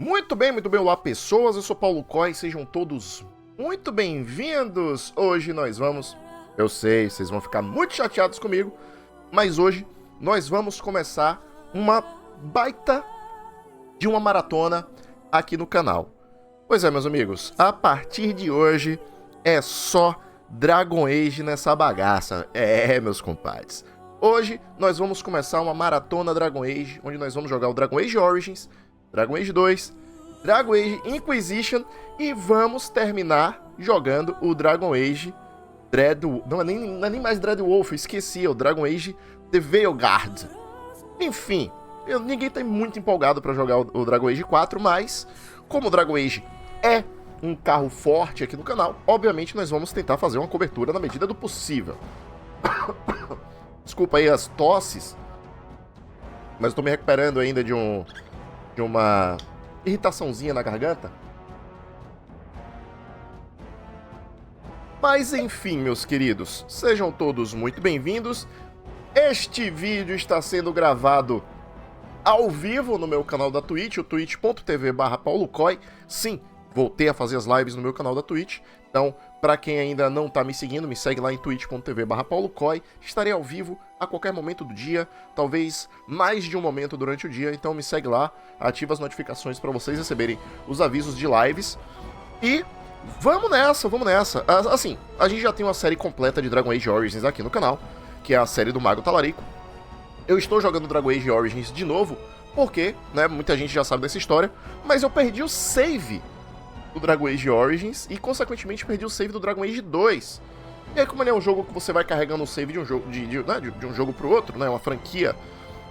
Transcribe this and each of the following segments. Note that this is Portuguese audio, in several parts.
Muito bem, olá pessoas, eu sou Paulo Koi, sejam todos muito bem-vindos. Hoje nós vamos, eu sei, vocês vão ficar muito chateados comigo, mas hoje nós vamos começar uma baita de uma maratona aqui no canal. Pois é, meus amigos, a partir de hoje é só Dragon Age nessa bagaça. Meus compadres. Hoje nós vamos começar uma maratona Dragon Age, onde nós vamos jogar o Dragon Age Origins, Dragon Age 2, Dragon Age Inquisition e vamos terminar jogando o Dragon Age não é nem mais Dreadwolf, eu esqueci, é o Dragon Age The Veilguard. Enfim, ninguém tá muito empolgado para jogar o Dragon Age 4, mas como o Dragon Age é um carro forte aqui no canal, obviamente nós vamos tentar fazer uma cobertura na medida do possível. Desculpa aí as tosses, mas eu tô me recuperando ainda de uma irritaçãozinha na garganta. Mas enfim, meus queridos, sejam todos muito bem-vindos. Este vídeo está sendo gravado ao vivo no meu canal da Twitch, o twitch.tv/paulokoi. Sim, voltei a fazer as lives no meu canal da Twitch. Então, para quem ainda não tá me seguindo, me segue lá em twitch.tv/paulokoi. Estarei ao vivo a qualquer momento do dia, talvez mais de um momento durante o dia. Então me segue lá, ativa as notificações para vocês receberem os avisos de lives. E vamos nessa, vamos nessa. Assim, a gente já tem uma série completa de Dragon Age Origins aqui no canal, que é a série do Mago Talarico. Eu estou jogando Dragon Age Origins de novo, porque, né, muita gente já sabe dessa história, mas eu perdi o save do Dragon Age Origins e, consequentemente, perdi o save do Dragon Age 2. E aí, como ele é um jogo que você vai carregando o save de um jogo, de um jogo pro outro, né, uma franquia,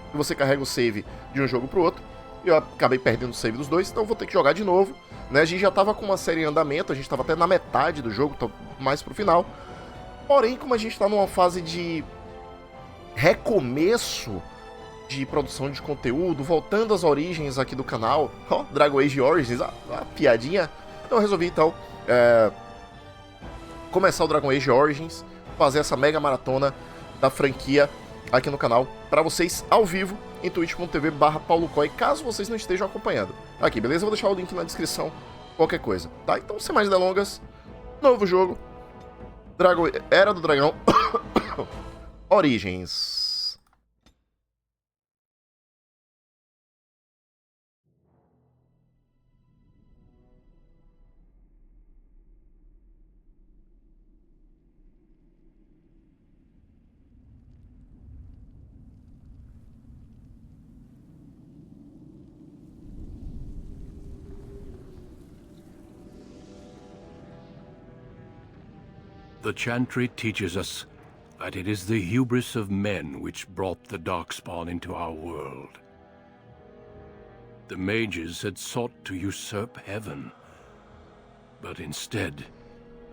que você carrega o save de um jogo pro outro, eu acabei perdendo o save dos dois, então eu vou ter que jogar de novo, né? A gente já tava com uma série em andamento, a gente tava até na metade do jogo, tô mais pro final. Porém, como a gente tá numa fase de recomeço de produção de conteúdo, voltando às origens aqui do canal, ó, Dragon Age Origins, a piadinha. Então eu resolvi, começar o Dragon Age Origins, fazer essa mega maratona da franquia aqui no canal, para vocês ao vivo, em twitch.tv/paulokoi, caso vocês não estejam acompanhando. Aqui, beleza? Eu vou deixar o link na descrição, qualquer coisa, tá? Então, sem mais delongas, novo jogo, Era do Dragão, Origins. The Chantry teaches us that it is the hubris of men which brought the Darkspawn into our world. The mages had sought to usurp heaven, but instead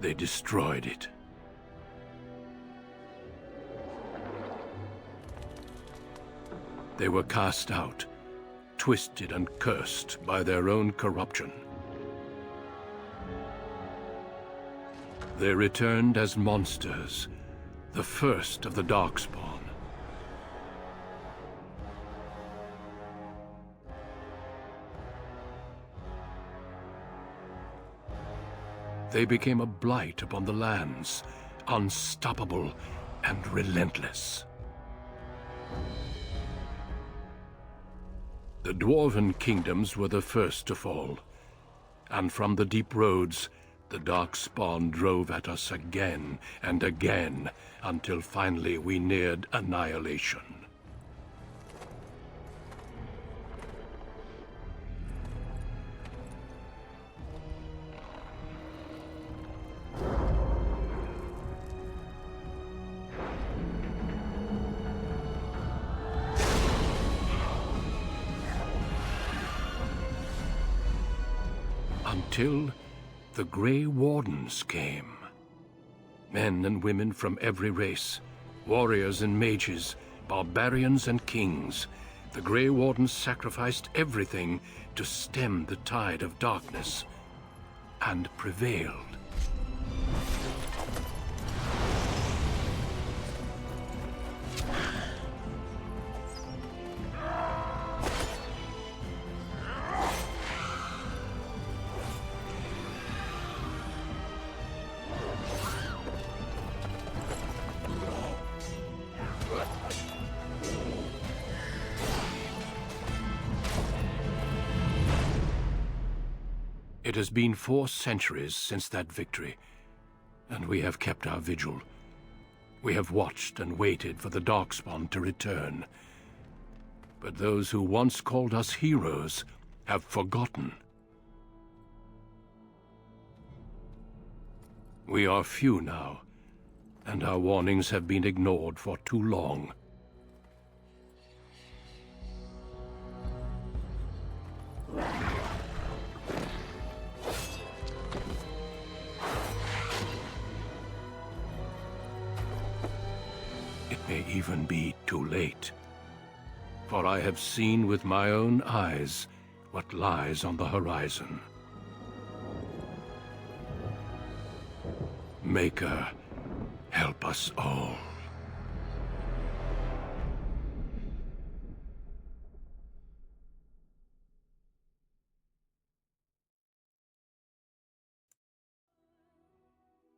they destroyed it. They were cast out, twisted and cursed by their own corruption. They returned as monsters, the first of the Darkspawn. They became a blight upon the lands, unstoppable and relentless. The Dwarven kingdoms were the first to fall, and from the deep roads, the Darkspawn drove at us again and again, until finally we neared annihilation. Until the Grey Wardens came. Men and women from every race, warriors and mages, barbarians and kings. The Grey Wardens sacrificed everything to stem the tide of darkness, and prevailed. It has been 4 centuries since that victory, and we have kept our vigil. We have watched and waited for the Darkspawn to return. But those who once called us heroes have forgotten. We are few now, and our warnings have been ignored for too long. It may even be too late. For I have seen with my own eyes what lies on the horizon. Maker, help us all.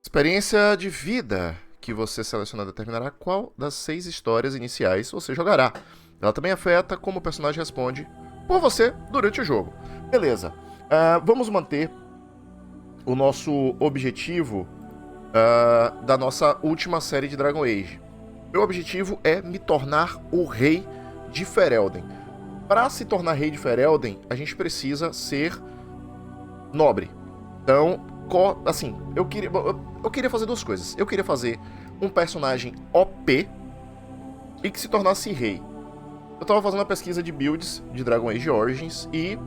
Experiência de vida que você selecionar determinará qual das 6 histórias iniciais você jogará. Ela também afeta como o personagem responde por você durante o jogo. Beleza. Vamos manter o nosso objetivo da nossa última série de Dragon Age. Meu objetivo é me tornar o rei de Ferelden. Para se tornar rei de Ferelden, a gente precisa ser nobre. Então, assim, eu queria fazer 2 coisas. Eu queria fazer um personagem OP e que se tornasse rei. Eu tava fazendo uma pesquisa de builds de Dragon Age Origins e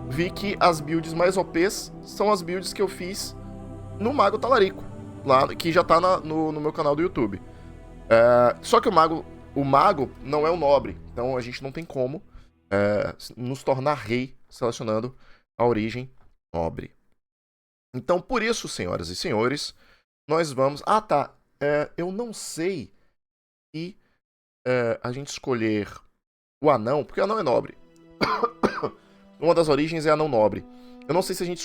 vi que as builds mais OPs são as builds que eu fiz no Mago Talarico, lá, que já tá no meu canal do YouTube. Só que o mago não é o nobre, então a gente não tem como nos tornar rei selecionando a origem nobre. Então, por isso, senhoras e senhores, nós vamos... Ah, tá. Eu não sei se a gente escolher o anão, porque o anão é nobre. Uma das origens é anão nobre. Eu não sei se a gente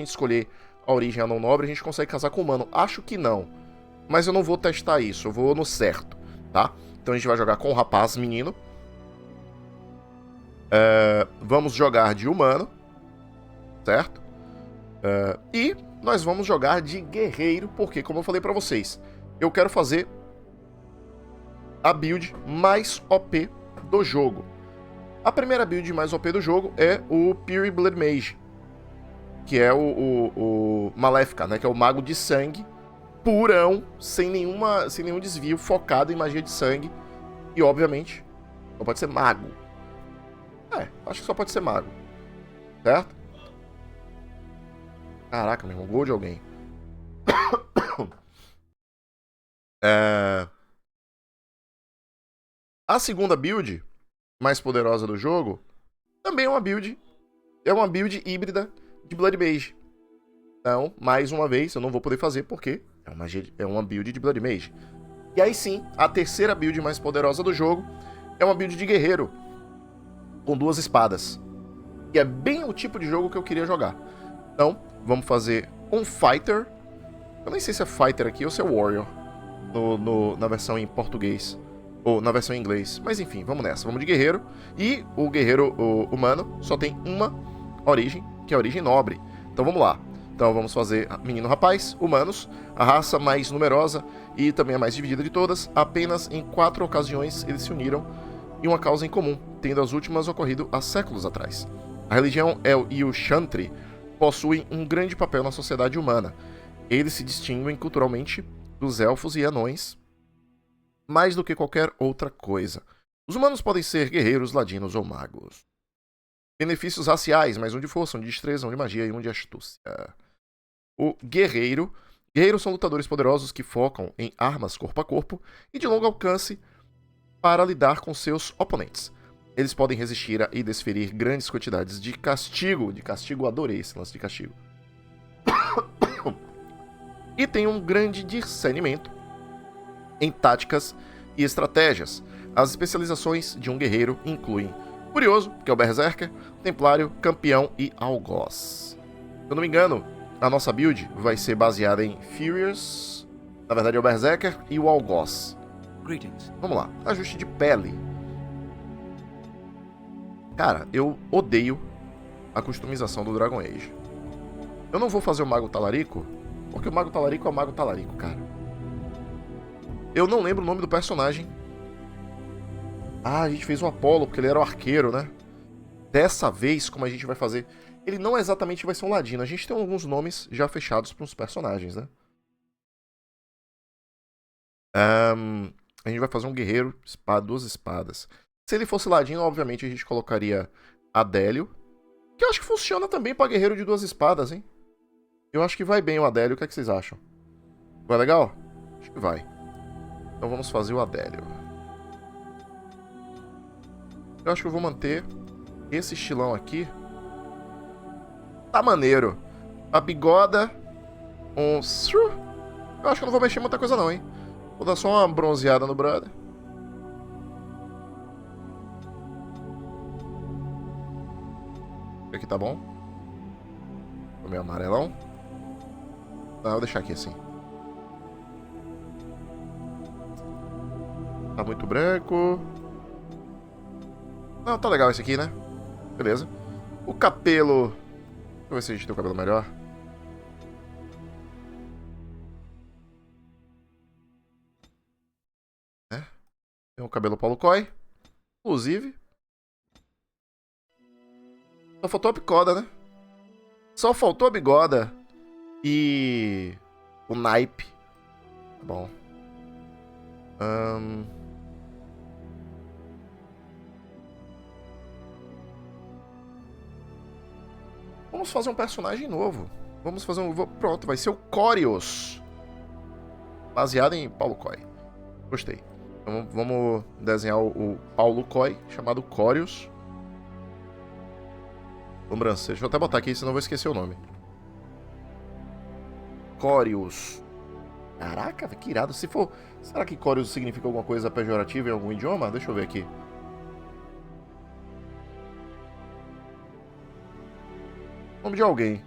escolher a origem anão nobre, a gente consegue casar com o humano. Acho que não. Mas eu não vou testar isso, eu vou no certo, tá? Então a gente vai jogar com o rapaz menino. Vamos jogar de humano, certo? E nós vamos jogar de guerreiro, porque, como eu falei pra vocês, eu quero fazer a build mais OP do jogo. A primeira build mais OP do jogo é o Pure Blood Mage, que é o Maléfica, né? Que é o mago de sangue purão, sem nenhum desvio, focado em magia de sangue. E, obviamente, só pode ser mago. Acho que só pode ser mago. Certo? Caraca, meu irmão, gol de alguém. A segunda build mais poderosa do jogo também é uma build híbrida de Blood Mage. Então, mais uma vez, eu não vou poder fazer porque é uma build de Blood Mage. E aí sim, a terceira build mais poderosa do jogo é uma build de guerreiro com 2 espadas. E é bem o tipo de jogo que eu queria jogar. Então, vamos fazer um Fighter. Eu nem sei se é Fighter aqui ou se é Warrior na versão em português. Ou na versão em inglês. Mas enfim, vamos nessa. Vamos de guerreiro. E o guerreiro humano só tem uma origem, que é a origem nobre. Então vamos lá. Então vamos fazer menino rapaz, humanos. A raça mais numerosa e também a mais dividida de todas. Apenas em 4 ocasiões eles se uniram em uma causa em comum, tendo as últimas ocorrido há séculos atrás. A religião e o Chantry possuem um grande papel na sociedade humana. Eles se distinguem culturalmente dos elfos e anões mais do que qualquer outra coisa. Os humanos podem ser guerreiros, ladinos ou magos. Benefícios raciais, mais um de força, um de destreza, um de magia e um de astúcia. O guerreiro. Guerreiros são lutadores poderosos que focam em armas corpo a corpo e de longo alcance para lidar com seus oponentes. Eles podem resistir e desferir grandes quantidades de castigo. De castigo, adorei esse lance de castigo. E tem um grande discernimento em táticas e estratégias. As especializações de um guerreiro incluem Curioso, que é o Berserker, Templário, Campeão e Algoz. Se eu não me engano, a nossa build vai ser baseada em Furious, na verdade é o Berserker e o Algoz. Vamos lá, ajuste de pele. Cara, eu odeio a customização do Dragon Age. Eu não vou fazer o Mago Talarico, porque o Mago Talarico é o Mago Talarico, cara. Eu não lembro o nome do personagem. Ah, a gente fez o Apolo, porque ele era o arqueiro, né? Dessa vez, como a gente vai fazer... Ele não exatamente vai ser um ladino. A gente tem alguns nomes já fechados para os personagens, né? A gente vai fazer um guerreiro, duas espadas. Se ele fosse ladino, obviamente a gente colocaria Adélio. Que eu acho que funciona também para guerreiro de duas espadas, hein? Eu acho que vai bem o Adélio. O que é que vocês acham? Vai legal? Acho que vai. Então vamos fazer o Adélio. Eu acho que eu vou manter esse estilão aqui. Tá maneiro. A bigoda. Eu acho que eu não vou mexer muita coisa não, hein? Vou dar só uma bronzeada no brother. Aqui tá bom. O meu amarelão. Não, vou deixar aqui assim. Tá muito branco. Não, tá legal esse aqui, né? Beleza. O cabelo... Deixa eu ver se a gente tem o cabelo melhor. Tem o cabelo Paulo Koi. Inclusive. Só faltou a bigoda, né? Só faltou a bigoda. E... o naipe. Tá bom. Vamos fazer um personagem novo. Vamos fazer um... Pronto, vai ser o Corios. Baseado em Paulo Koi. Gostei. Então, vamos desenhar o Paulo Koi, chamado Corios. Lembrança. Deixa eu até botar aqui, senão eu vou esquecer o nome. Corios. Caraca, que irado. Se for... Será que Corios significa alguma coisa pejorativa em algum idioma? Deixa eu ver aqui. Nome de alguém.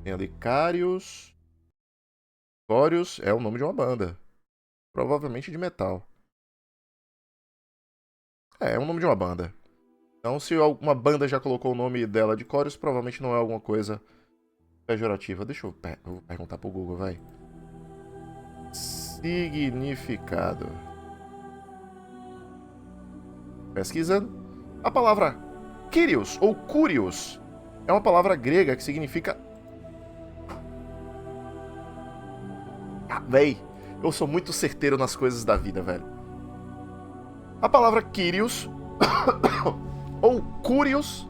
Tem ali Carius. Corios é o nome de uma banda. Provavelmente de metal. É o nome de uma banda. Então, se alguma banda já colocou o nome dela de Corios, provavelmente não é alguma coisa pejorativa. Deixa eu vou perguntar pro Google, vai. Significado. Pesquisando. A palavra Kyrios ou Curios é uma palavra grega que significa... Véi, eu sou muito certeiro nas coisas da vida, velho. A palavra Kyrios ou Curios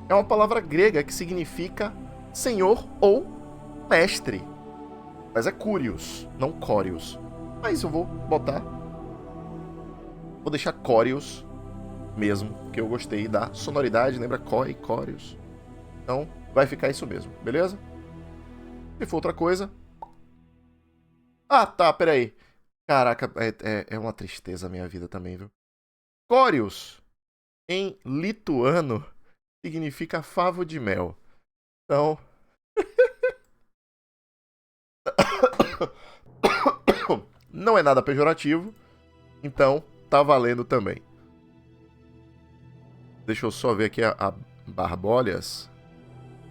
é uma palavra grega que significa senhor ou mestre. Mas é Curios, não Corios. Mas eu vou botar... Vou deixar Corios mesmo, que eu gostei da sonoridade. Lembra Koi, Corios? Então, vai ficar isso mesmo, beleza? Se for outra coisa... Ah, tá, peraí. Caraca, é uma tristeza a minha vida também, viu? Corios, em lituano, significa favo de mel. Então... não é nada pejorativo. Então, tá valendo também. Deixa eu só ver aqui a barbolhas.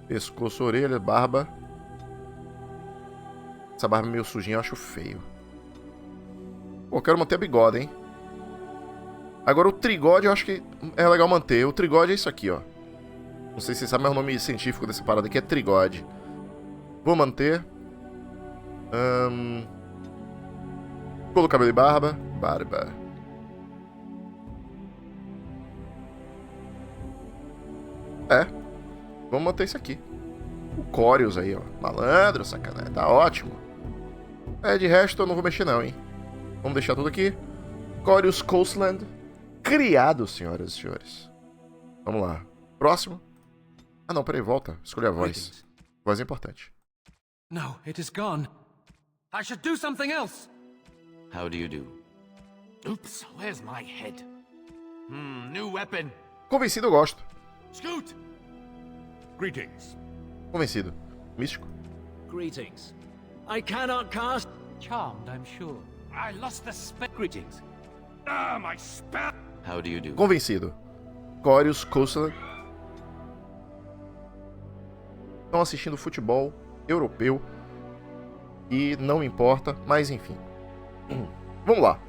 Pescoço, orelha, barba. Essa barba meio sujinha eu acho feio. Pô, quero manter a bigode, hein? Agora o trigode eu acho que é legal manter. O trigode é isso aqui, ó. Não sei se vocês sabem, mas o nome científico dessa parada aqui é trigode. Vou manter. Colo, cabelo e barba. Barba. Vamos manter isso aqui. O Corios aí, ó. Malandro, sacanagem. Tá ótimo. De resto eu não vou mexer não, hein. Vamos deixar tudo aqui. Corios Coastland. Criado, senhoras e senhores. Vamos lá. Próximo. Ah, não, peraí, volta. Escolher a voz. Voz é importante. No, it is gone. I should do something else. How do you do? Oops, where's my head? New weapon. Convencido, eu gosto. Scoot. Greetings. Convencido. Místico. Greetings. I cannot cast. Charmed, I'm sure. I lost the spell. Greetings. Ah, my spell. How do you do? Convencido. Corios Coastland. estão assistindo futebol europeu e não importa, mas enfim. Vamos lá.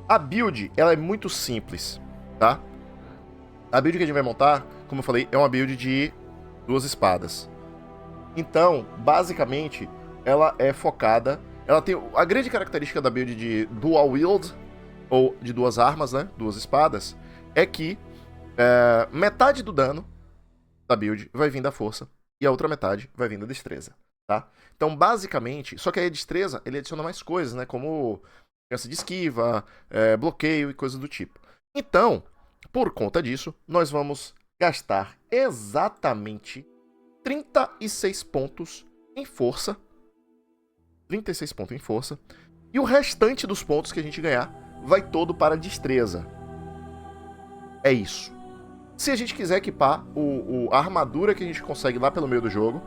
A build, ela é muito simples, tá? A build que a gente vai montar, como eu falei, é uma build de 2 espadas. Então, basicamente, ela é focada... Ela tem a grande característica da build de dual wield, ou de 2 armas, né? 2 espadas, é que metade do dano da build vai vir da força e a outra metade vai vir da destreza, tá? Então, basicamente... Só que aí a destreza, ele adiciona mais coisas, né? Como chance de esquiva, bloqueio e coisas do tipo. Então... Por conta disso, nós vamos gastar exatamente 36 pontos em força. 36 pontos em força. E o restante dos pontos que a gente ganhar vai todo para destreza. É isso. Se a gente quiser equipar a armadura que a gente consegue lá pelo meio do jogo,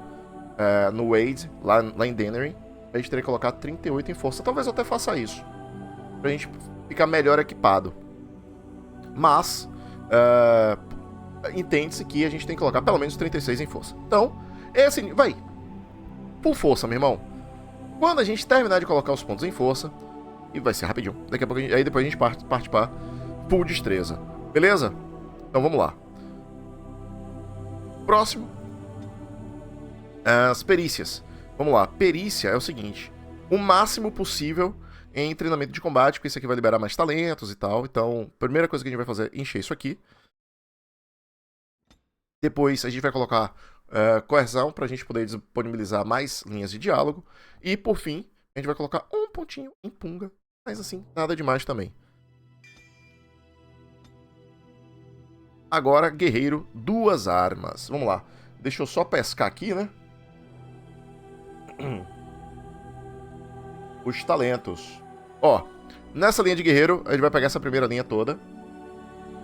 no Wade, lá em Dennery, a gente teria que colocar 38 em força. Talvez eu até faça isso, pra gente ficar melhor equipado. Mas... entende-se que a gente tem que colocar pelo menos 36 em força. Então, vai. Por força, meu irmão. Quando a gente terminar de colocar os pontos em força, e vai ser rapidinho, daqui a pouco aí depois a gente parte para full destreza. Beleza? Então vamos lá. Próximo. As perícias. Vamos lá. Perícia é o seguinte: o máximo possível em treinamento de combate, porque isso aqui vai liberar mais talentos e tal. Então, a primeira coisa que a gente vai fazer é encher isso aqui. Depois a gente vai colocar coerção para a gente poder disponibilizar mais linhas de diálogo. E por fim, a gente vai colocar um pontinho em punga. Mas assim, nada demais também. Agora, guerreiro, 2 armas. Vamos lá. Deixa eu só pescar aqui, né? Os talentos. Ó, nessa linha de guerreiro, a gente vai pegar essa primeira linha toda.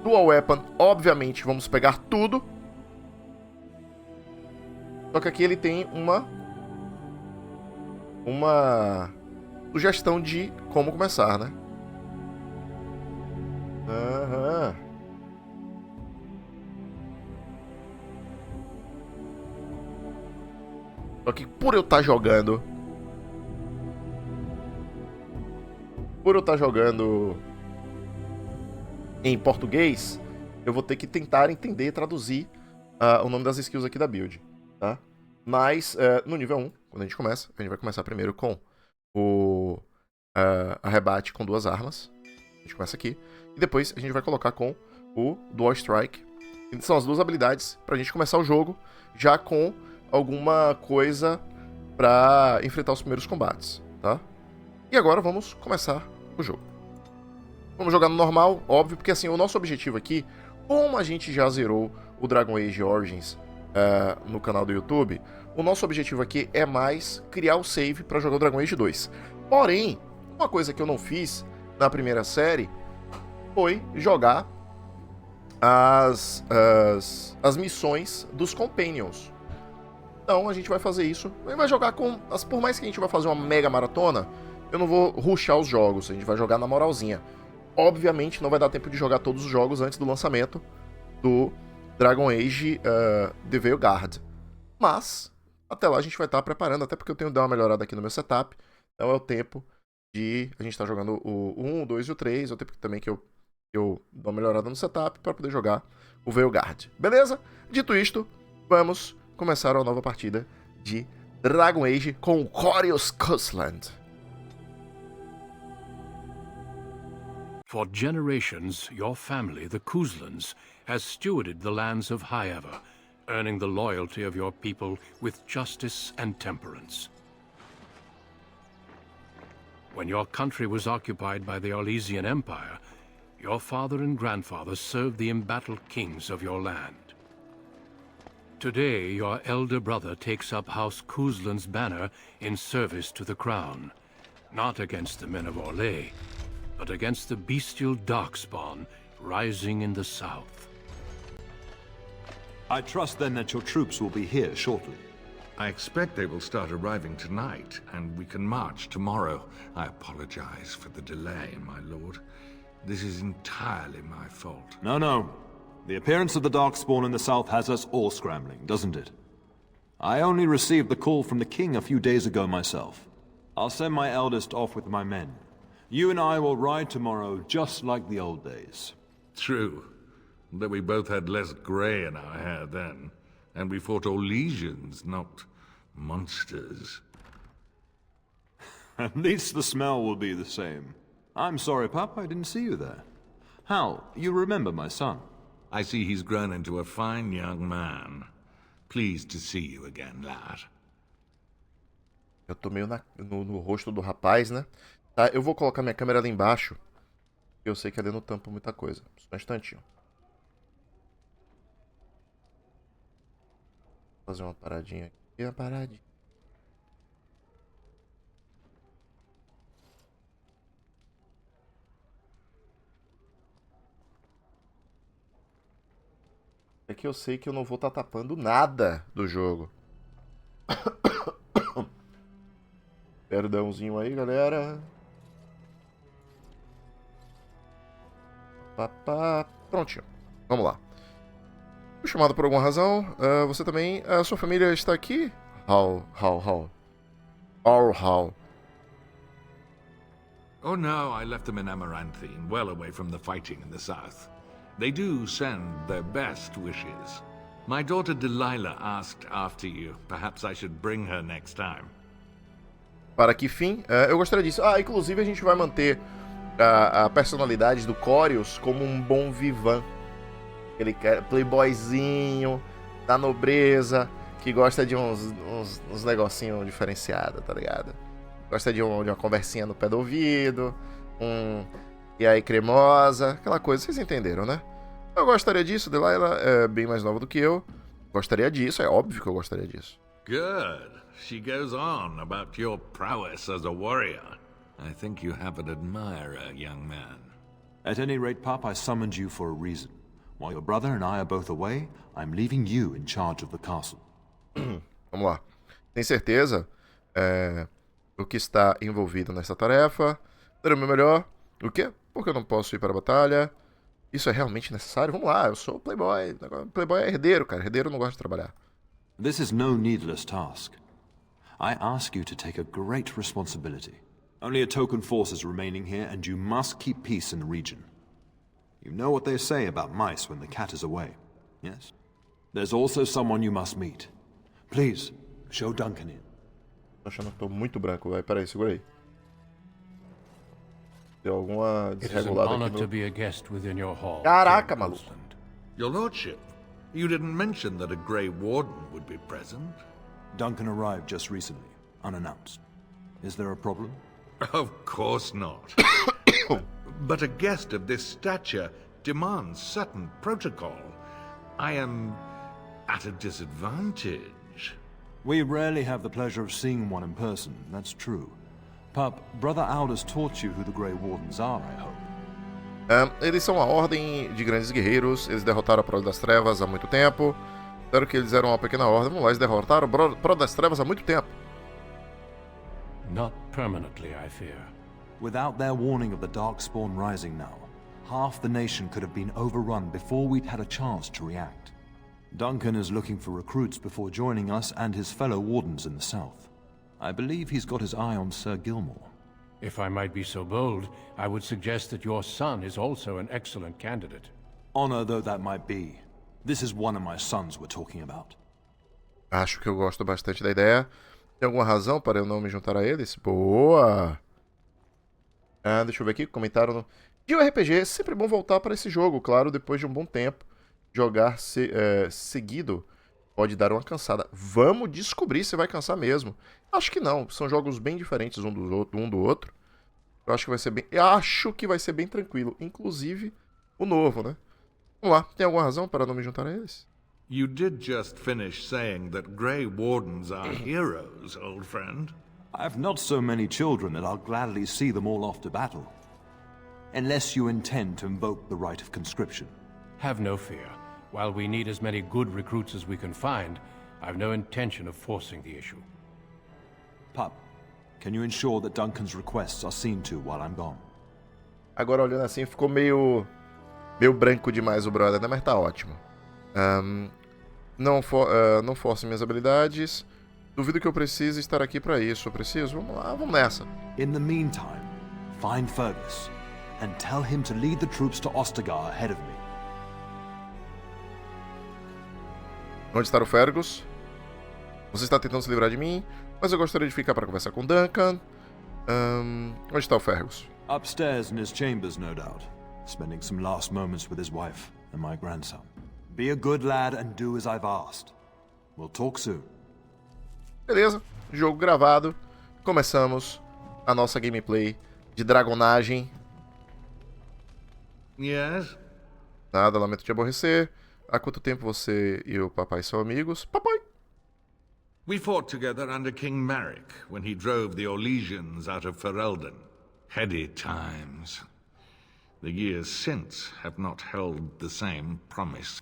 Dual Weapon, obviamente, vamos pegar tudo. Só que aqui ele tem uma sugestão de como começar, né? Aham. Só que por eu estar jogando... em português, eu vou ter que tentar entender e traduzir o nome das skills aqui da build, tá? Mas no nível 1, quando a gente vai começar primeiro com o arrebate com 2 armas. A gente começa aqui. E depois a gente vai colocar com o Dual Strike. São as 2 habilidades pra gente começar o jogo já com alguma coisa pra enfrentar os primeiros combates, tá? E agora vamos começar o jogo. Vamos jogar no normal, óbvio, porque assim, o nosso objetivo aqui, como a gente já zerou o Dragon Age Origins no canal do YouTube, o nosso objetivo aqui é mais criar o save para jogar o Dragon Age 2. Porém, uma coisa que eu não fiz na primeira série foi jogar as missões dos Companions. Então a gente vai fazer isso, a gente vai jogar com... Por mais que a gente vai fazer uma mega maratona, eu não vou rushar os jogos, a gente vai jogar na moralzinha. Obviamente não vai dar tempo de jogar todos os jogos antes do lançamento do Dragon Age The Veilguard. Mas, até lá a gente vai estar preparando, até porque eu tenho que dar uma melhorada aqui no meu setup. Então é o tempo de a gente estar jogando o 1, o 2 e o 3. É o tempo também que eu dou uma melhorada no setup para poder jogar o Veilguard. Beleza? Dito isto, vamos começar uma nova partida de Dragon Age com Corius Coastland. For generations, your family, the Kuzlans, has stewarded the lands of Highever, earning the loyalty of your people with justice and temperance. When your country was occupied by the Orlesian Empire, your father and grandfather served the embattled kings of your land. Today, your elder brother takes up House Kuzlan's banner in service to the crown, not against the men of Orlais, but against the bestial darkspawn rising in the south. I trust then that your troops will be here shortly. I expect they will start arriving tonight, and we can march tomorrow. I apologize for the delay, my lord. This is entirely my fault. No. The appearance of the Darkspawn in the south has us all scrambling, doesn't it? I only received the call from the king a few days ago myself. I'll send my eldest off with my men. You and I will ride tomorrow just like the old days. True. Though we both had less grey in our hair then. And we fought all legions, not monsters. At least the smell will be the same. I'm sorry, Pup, I didn't see you there. Hal, you remember my son? I see he's grown into a fine young man. Pleased to see you again, lad. Eu tô meio no rosto do rapaz, né? Tá, eu vou colocar minha câmera ali embaixo. Eu sei que ali não tampa muita coisa. Só um instantinho. Vou fazer uma paradinha aqui. Uma paradinha. É que eu sei que eu não vou estar tapando nada do jogo. Perdãozinho aí, galera. Prontinho. Vamos lá. Fui chamado por alguma razão. Você também. A sua família está aqui? How. Oh no, I left them in Amaranthine, well away from the fighting in the south. They do send their best wishes. My daughter Delilah asked after you. Perhaps I should bring her next time. Para que fim? Eu gostaria disso. Inclusive a gente vai manter a personalidade do Corius como um bom vivan. Ele quer playboyzinho, da nobreza, que gosta de uns negocinhos diferenciados, tá ligado? Gosta de uma conversinha no pé do ouvido, e aí cremosa, aquela coisa, vocês entenderam, né? Eu gostaria disso, Delilah é bem mais nova do que eu. Gostaria disso, é óbvio que eu gostaria disso. Good. She goes on about your prowess as a warrior. I think you have an admirer, young man. At any rate, Pup, I summoned you for a reason. While your brother and I are both away, I'm leaving you in charge of the castle. Vamos lá. Tem certeza o que está envolvido nessa tarefa? Dar o meu melhor. O quê? Porque eu não posso ir para a batalha? Isso é realmente necessário? Vamos lá, eu sou playboy. Playboy é herdeiro, cara. Herdeiro não gosta de trabalhar. This is no needless task. I ask you to take a great responsibility. Only a token force is remaining here, and you must keep peace in the region. You know what they say about mice when the cat is away, yes? There's also someone you must meet. Please, show Duncan in. Tô achando que tô muito branco, vai. Peraí, segura aí. Deu alguma desregulada aqui no... Caraca, maluco. Your lordship, you didn't mention that a Grey Warden would be present. Duncan arrived just recently, unannounced. Is there a problem? Of course not. But a guest of this stature demands certain protocol. I am at a disadvantage. We rarely have the pleasure of seeing one in person, that's true. Pup, Brother Aldous taught you who the Grey Wardens are, I hope. Eles são a ordem de grandes guerreiros. Eles derrotaram a Prole das Trevas há muito tempo. Claro que eles eram uma pequena ordem. Vamos lá, eles derrotaram a Prole das Trevas há muito tempo. Not permanently, I fear. Without their warning of the Darkspawn rising now, half the nation could have been overrun before we'd had a chance to react. Duncan is looking for recruits before joining us and his fellow wardens in the south. I believe he's got his eye on Sir Gilmore. If I might be so bold, I would suggest that your son is also an excellent candidate. Honor though that might be, this is one of my sons we're talking about. Acho que eu gosto bastante da ideia. Tem alguma razão para eu não me juntar a eles? Boa! Deixa eu ver aqui, comentaram no... De um RPG, é sempre bom voltar para esse jogo, claro, depois de um bom tempo. Jogar seguido pode dar uma cansada. Vamos descobrir se vai cansar mesmo. Acho que não, são jogos bem diferentes um do outro. Eu acho que vai ser bem tranquilo, inclusive o novo, né? Vamos lá, tem alguma razão para não me juntar a eles? You did just finish saying that Grey Wardens are heroes, old friend. I've not so many children that I'll gladly see them all off to battle. Unless you intend to invoke the right of conscription. Have no fear. While we need as many good recruits as we can find, I've no intention of forcing the issue. Pup, can you ensure that Duncan's requests are seen to while I'm gone? Agora olhando assim, ficou meio branco demais o brother, né? Mas tá ótimo. Não force minhas habilidades. Duvido que eu precise estar aqui pra isso. Eu preciso? Vamos lá, vamos nessa. In the meantime, find Fergus and tell him to lead the troops to Ostagar ahead of me. Onde está o Fergus? Você está tentando se livrar de mim, mas eu gostaria de ficar para conversar com Duncan. Onde está o Fergus? Upstairs in his chambers, no doubt. Spending some last moments with his wife and my grandson. Be a good lad and do as I've asked. We'll talk soon. Beleza, jogo gravado. Começamos a nossa gameplay de dragonagem. Yes? Nada, lamento te aborrecer. Há quanto tempo você e o papai são amigos? Papai! We fought together under King Maric when he drove the Orlesians out of Ferelden. Heady times. The years since have not held the same promise.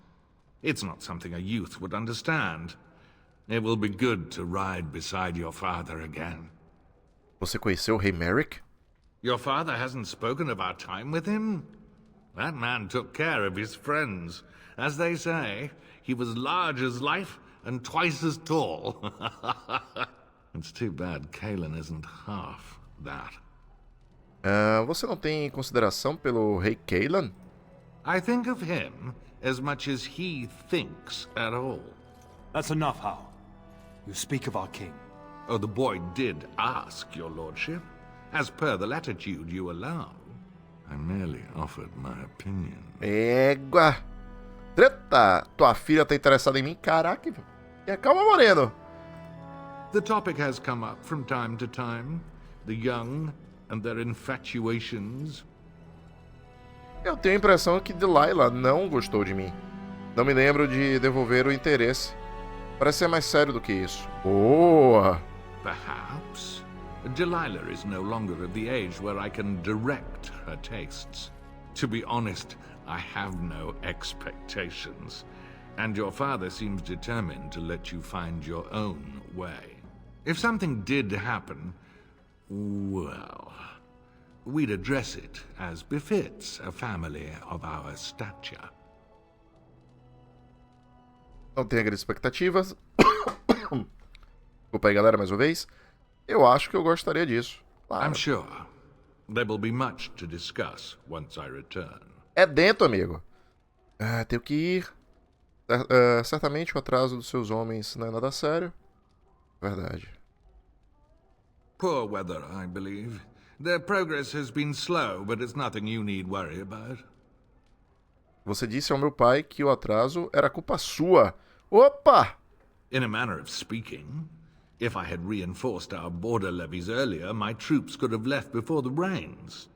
It's not something a youth would understand. It will be good to ride beside your father again. Você conheceu o Rei Maric? Your father hasn't spoken of our time with him? That man took care of his friends. As they say, he was large as life and twice as tall. It's too bad Kaelin isn't half that. Você não tem consideração pelo Rei Kaelin? I think of him as much as he thinks at all. That's enough, Hal. You speak of our king. Oh, the boy did ask, your lordship, as per the latitude you allow. I merely offered my opinion. Égua! Treta! Tua filha tá interessada em mim? Caraca! Calma, Moreno! The topic has come up from time to time. The young and their infatuations. Eu tenho a impressão que Delilah não gostou de mim. Não me lembro de devolver o interesse. Parece ser mais sério do que isso. Boa! Perhaps. Delilah is no longer of the age where I can direct her tastes. To be honest, I have no expectations. And your father seems determined to let you find your own way. If something did happen, well, we'd address it as befits a family of our stature. Não tenho grandes expectativas. Desculpa aí, galera, mais uma vez. Eu acho que eu gostaria disso. Claro. I'm sure there will be much to discuss once I return. É dentro, amigo. Tenho que ir. Certamente o atraso dos seus homens não é nada sério. Verdade. Poor weather, I believe. Their progress has been slow, but it's nothing you need worry about. Você disse ao meu pai que o atraso era culpa sua. Opa! In a manner of speaking, if I had reinforced our border levies earlier, my troops could have left before the rains.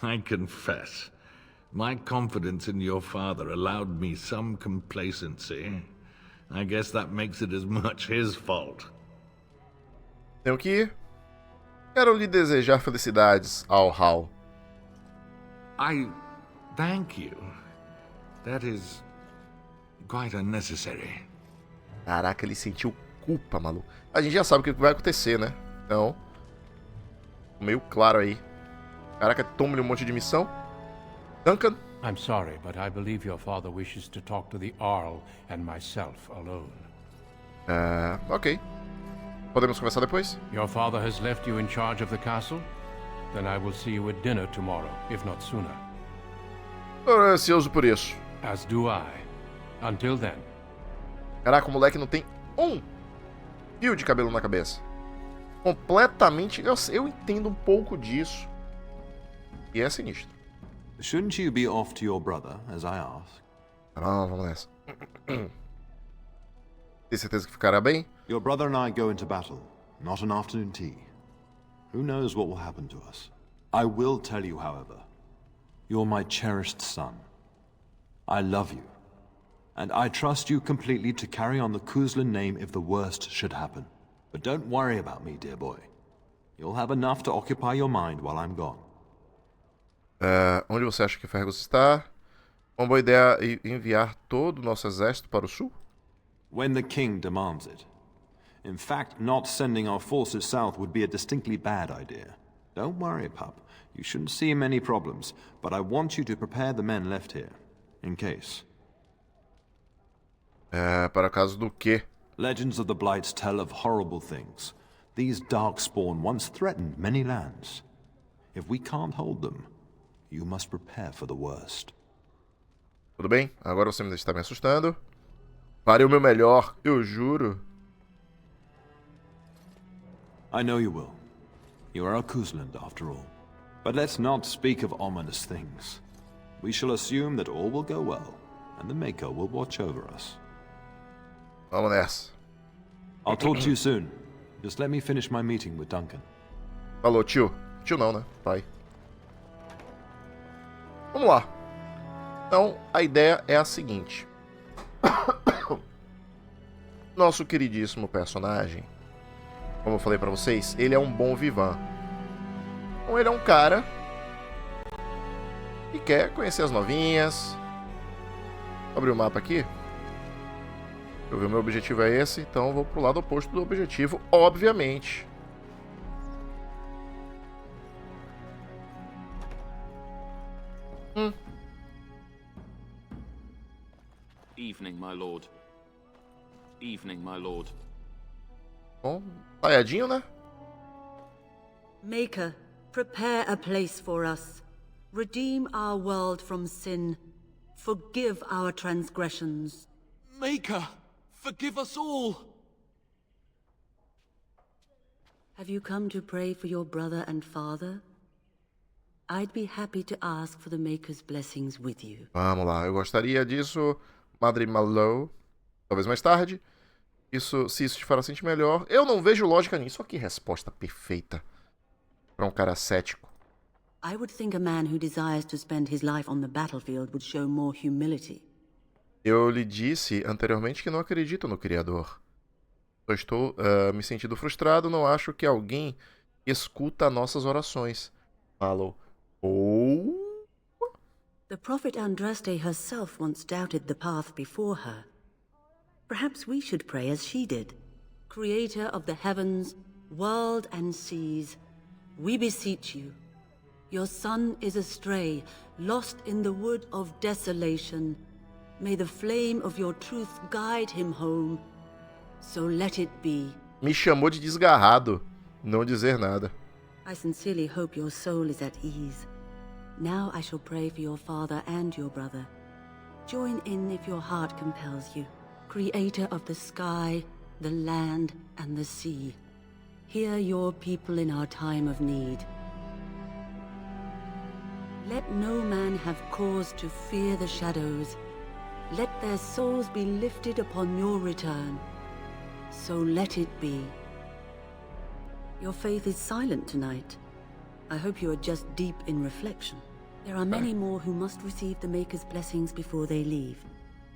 I confess, my confidence in your father allowed me some complacency. I guess that makes it as much his fault. Tenho que ir. Quero lhe desejar felicidades, ao Hal. I thank you. That is quite unnecessary. Caraca, ele sentiu culpa, maluco. A gente já sabe o que vai acontecer, né? Então, meio claro aí. Caraca, toma-lhe um monte de missão. Duncan? I'm sorry, but I believe your father wishes to talk to the Earl and myself alone. Ok. Podemos conversar depois? Your father has left you in charge of the castle? Then I will see you at dinner tomorrow, if not sooner. Tô ansioso por isso. As do I. Until then. Caraca, o moleque não tem um fio de cabelo na cabeça. Completamente... Eu entendo um pouco disso. E é sinistro. Shouldn't you be off to your brother, as I asked? Não, vamos nessa. Tem certeza que ficará bem? Your brother and I go into battle, not an afternoon tea. Who knows what will happen to us? I will tell you, however. You're my cherished son. I love you. And I trust you completely to carry on the Kuzlin name if the worst should happen. But don't worry about me, dear boy. You'll have enough to occupy your mind while I'm gone. Onde você acha que Fergus está? Uma boa ideia enviar todo o nosso exército para o sul? When the king demands it. In fact, not sending our forces south would be a distinctly bad idea. Don't worry, pup. You shouldn't see many problems, but I want you to prepare the men left here, in case. Para caso do quê? Legends of the Blights tell of horrible things. These darkspawn once threatened many lands. If we can't hold them, you must prepare for the worst. Tudo bem? Agora você está me assustando. Farei o meu melhor, eu juro. I know you will. You are a Kuzland, after all. But let's not speak of ominous things. We shall assume that all will go well, and the Maker will watch over us. Vamos nessa. I'll talk to you soon. Just let me finish my meeting with Duncan. Falou, tio. Tio não, né? Pai. Vamos lá. Então, a ideia é a seguinte. Nosso queridíssimo personagem, como eu falei pra vocês, ele é um bom vivan. Então ele é um cara que quer conhecer as novinhas. Vou abrir o mapa aqui. Eu vi, o meu objetivo é esse, então eu vou pro lado oposto do objetivo, obviamente. Evening, my lord. Evening, my lord. Bom, taiadinho, né? Maker, prepare a place for us. Redeem our world from sin. Forgive our transgressions. Maker, forgive us all. Have you come to pray for your brother and father? I'd be happy to ask for the Maker's blessings with you. Vamos lá, eu gostaria disso, Madre Mallow. Talvez mais tarde. Se isso te fará sentir melhor. Eu não vejo lógica nisso. Olha que resposta perfeita para um cara cético. I would think a man who desires to spend his life on the battlefield would show more humility. Eu lhe disse anteriormente que não acredito no Criador. Eu estou me sentindo frustrado. Não acho que alguém escuta nossas orações. Mallow. Oh. The prophet Andraste herself once doubted the path before her. Perhaps we should pray as she did. Creator of the heavens, world and seas, we beseech you. Your son is astray, lost in the wood of desolation. May the flame of your truth guide him home. So let it be. Me chamou de desgarrado. Não dizer nada. I sincerely hope your soul is at ease. Now I shall pray for your father and your brother. Join in if your heart compels you. Creator of the sky, the land, and the sea. Hear your people in our time of need. Let no man have cause to fear the shadows. Let their souls be lifted upon your return. So let it be. Your faith is silent tonight. I hope you are just deep in reflection. There are many more who must receive the Maker's blessings before they leave.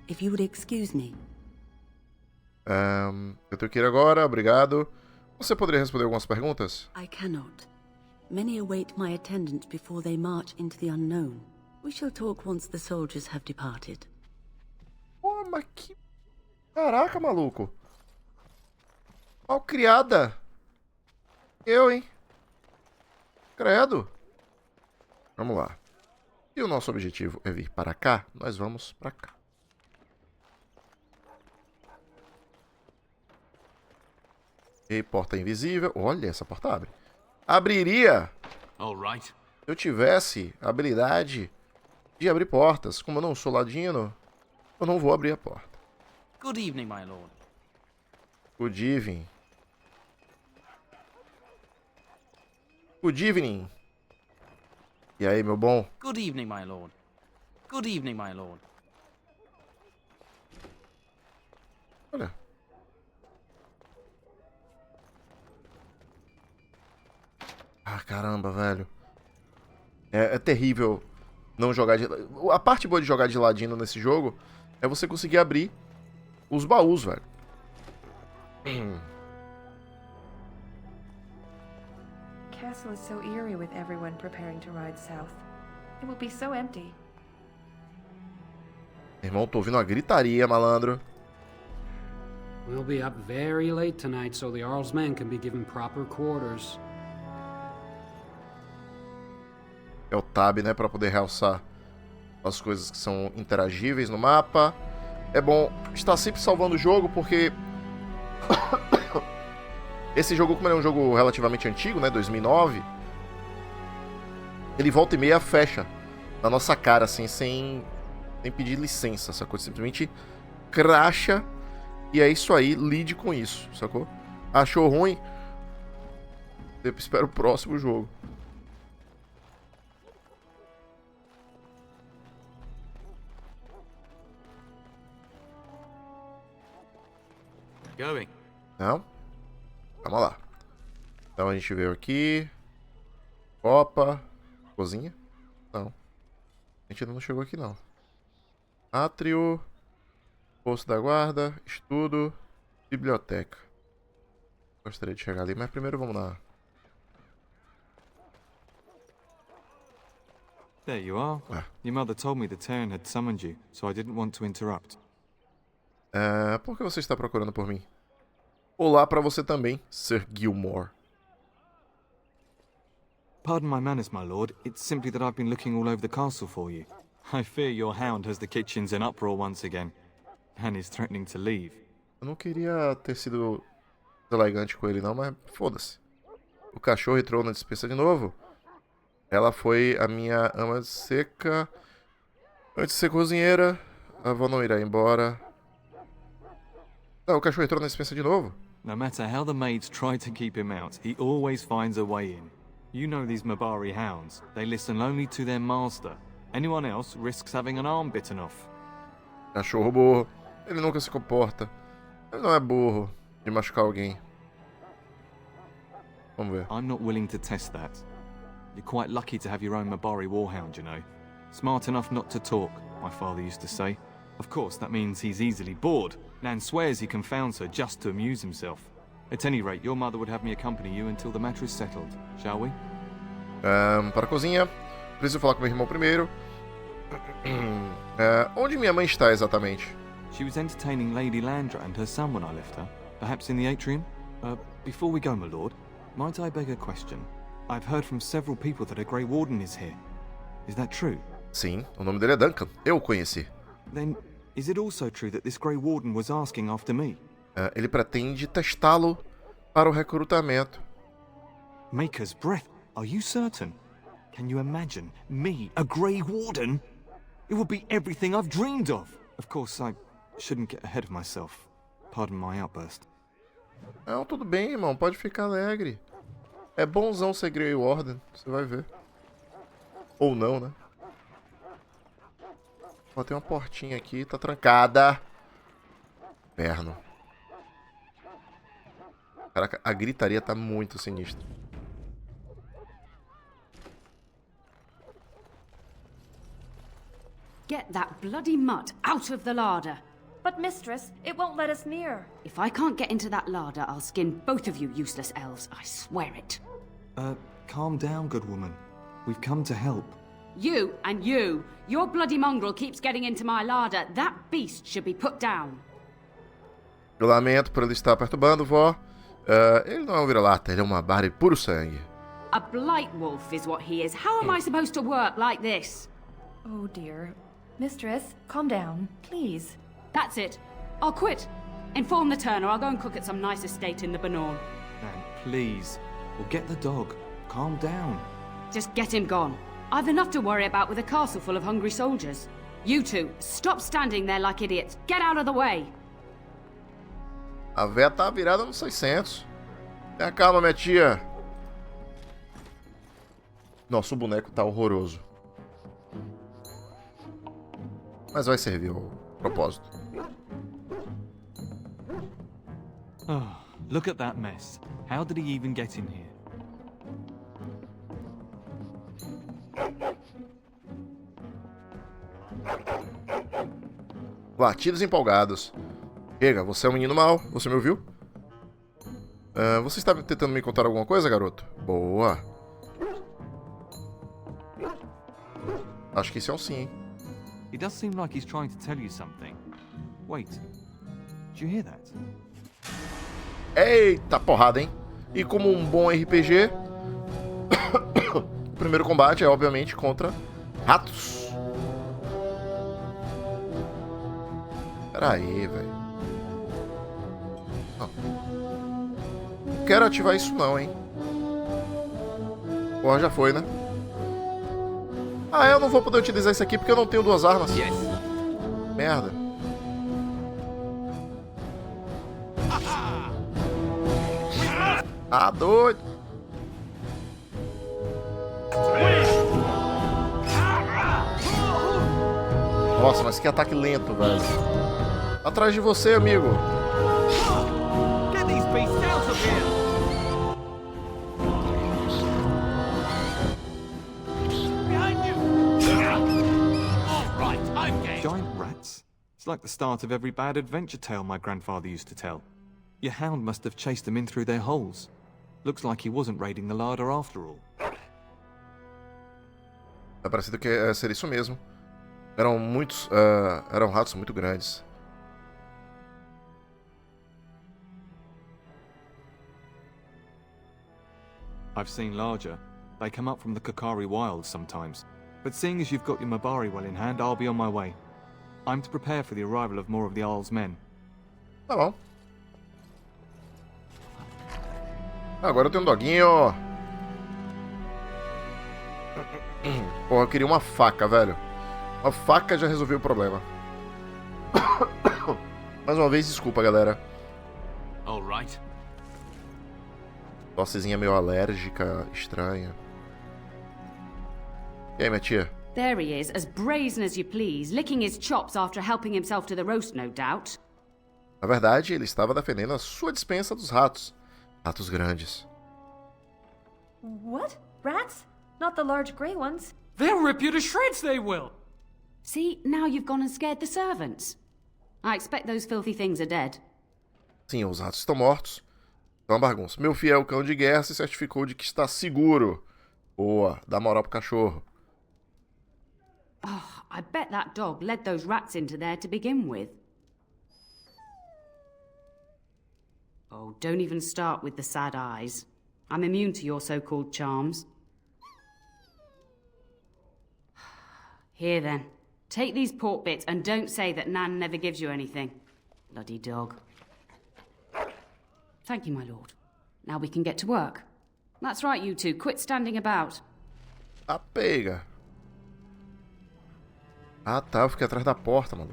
If you would excuse me. Eu tenho que ir agora, obrigado. Você poderia responder algumas perguntas? I cannot. Many await my attendance before they march into the unknown. We shall talk once the soldiers have departed. Pô, mas que... Caraca, maluco. Malcriada. Eu, hein? Credo. Vamos lá. Se o nosso objetivo é vir para cá, nós vamos para cá. E porta invisível. Olha, essa porta abre. Abriria se eu tivesse a habilidade de abrir portas. Como eu não sou ladino, eu não vou abrir a porta. Good evening, my lord. Good evening. Good evening. E aí, meu bom? Good evening, my lord. Good evening, my lord. Olha. Ah, caramba, velho. É terrível não jogar de... A parte boa de jogar de ladino nesse jogo é você conseguir abrir os baús, velho. Castle is so eerie with everyone preparing to ride south. It will be so empty. Irmão, tô ouvindo uma gritaria, malandro. We'll be up very late tonight so the Earl's men can be given proper quarters. É o tab, né, pra poder realçar as coisas que são interagíveis no mapa. é bom estar sempre salvando o jogo, porque esse jogo, como ele é um jogo relativamente antigo, né, 2009, ele volta e meia fecha na nossa cara, assim, sem pedir licença, sacou? Simplesmente cracha, e é isso aí, lide com isso, sacou? Achou ruim? Eu espero o próximo jogo. Going. Não? Vamos lá. Então a gente veio aqui. Copa. Cozinha? Não. A gente ainda não chegou aqui, não. Átrio. Posto da guarda. Estudo. Biblioteca. Gostaria de chegar ali, mas primeiro vamos lá. There you are. Your mother told me the Terran had summoned you, so I didn't want to interrupt. Por que você está procurando por mim? Olá pra você também, Sir Gilmore. Pardon my manners, my lord. It's simply that I've been looking all over the castle for you. I fear your hound has the kitchens in uproar once again, and is threatening to leave. Eu não queria ter sido elegante com ele não, mas foda-se. O cachorro entrou na despensa de novo. Ela foi a minha ama seca. Antes de ser cozinheira, a avó não irá embora. Não, o cachorro entrou na despensa de novo. No matter how the maids try to keep him out, he always finds a way in. You know these Mabari hounds. They listen only to their master. Anyone else risks having an arm bitten off. Cachorro burro. Ele nunca se comporta. Ele não é burro de machucar alguém. Vamos ver. I'm not willing to test that. You're quite lucky to have your own Mabari warhound, you know. Smart enough not to talk, my father used to say. Of course, that means he's easily bored. Nan swears he confounds her just to amuse himself. At any rate, your mother would have me accompany you until the matter is settled, shall we? Para a cozinha. Preciso falar com meu irmão primeiro. Onde minha mãe está exatamente? She was entertaining Lady Landra and her son when I left her. Perhaps in the atrium? Before we go, my lord, might I beg a question? I've heard from several people that a Grey Warden is here. Is that true? Sim, o nome dele é Duncan. Eu o conheci. Then, is it also true that this Grey Warden was asking after me? Ele pretende testá-lo para o recrutamento. Maker's breath. Are you certain? Can you imagine me, a Grey Warden? It would be everything I've dreamed of. Of course, I shouldn't get ahead of myself. Pardon my outburst. Não, tudo bem, irmão. Pode ficar alegre. É bonzão ser Grey Warden. Você vai ver. Ou não, né? Ó, tem uma portinha aqui. Tá trancada. Inferno. Caraca, a gritaria tá muito sinistra. Get that bloody mutt out of the larder. But mistress, it won't let us near. If I can't get into that larder, I'll skin both of you useless elves. I swear it. Calm down, good woman. We've come to help. You and you. Your bloody mongrel keeps getting into my larder. That beast should be put down. Eu lamento por ele estar perturbando, vó. Ele não é um vira-lata, ele é uma barra de puro sangue. A blight wolf is what he is. How am I supposed to work like this? Oh dear. Mistress, calm down, please. That's it. I'll quit. Inform the turner. I'll go and cook at some nice estate in the Banorn. Nan, please. We'll get the dog. Calm down. Just get him gone. I've enough to worry about with a castle full of hungry soldiers. You two, stop standing there like idiots. Get out of the way. A véia tá virada nos 600. Tenha calma, minha tia. Nossa, o boneco tá horroroso. Mas vai servir o propósito. Oh, look at that mess. How did he even get in here? Latidos empolgados. Chega, você é um menino mau. Você me ouviu? Você está tentando me contar alguma coisa, garoto? Boa. Acho que isso é um sim, hein? It does seem like he's trying to tell you something. Wait. Did you hear that? Eita porrada, hein? E como um bom RPG, o primeiro combate é obviamente contra ratos. Pera aí, velho. Não quero ativar isso não, hein. Porra, já foi, né? Ah, eu não vou poder utilizar isso aqui porque eu não tenho 2 armas. Yes. Merda. Ah, doido. Nossa, mas que ataque lento, velho. Atrás de você, amigo. Get these beasts out of here! Behind you! All right, I'm game. Giant rats? It's like the start of every bad adventure tale my grandfather used to tell. Your hound must have chased them in through their holes. Looks like he wasn't raiding the larder after all. Tá parecendo que é ser isso mesmo. Eram muitos... eram ratos muito grandes. I've seen larger. They come up from the Kakari wilds sometimes. But seeing as you've got your Mabari well in hand, I'll be on my way. I'm to prepare for the arrival of more of the Arl's men. Tá bom. Agora eu tenho um doguinho. Porra, eu queria uma faca, velho. Uma faca já resolveu o problema. Mais uma vez, desculpa, galera. All right. Tossezinha meio alérgica, estranha. E aí, minha tia? There he is, as brazen as you please, licking his chops after helping himself to the roast, no doubt. Na verdade, ele estava defendendo a sua dispensa dos ratos. Ratos grandes. What? Rats? Not the large grey ones. They'll rip you to shreds, they will! See, now you've gone and scared the servants. I expect those filthy things are dead. Sim, os ratos estão mortos. Então, bagunça. Meu fiel cão de guerra se certificou de que está seguro. Boa, dá moral pro cachorro. Oh, I bet that dog led those rats into there to begin with. Oh, don't even start with the sad eyes. I'm immune to your so-called charms. Here then, take these pork bits and don't say that Nan never gives you anything. Bloody dog. Thank you, my lord. Now we can get to work. That's right, you two. Quit standing about. A pega. Ah, tá. Eu fiquei atrás da porta, mano.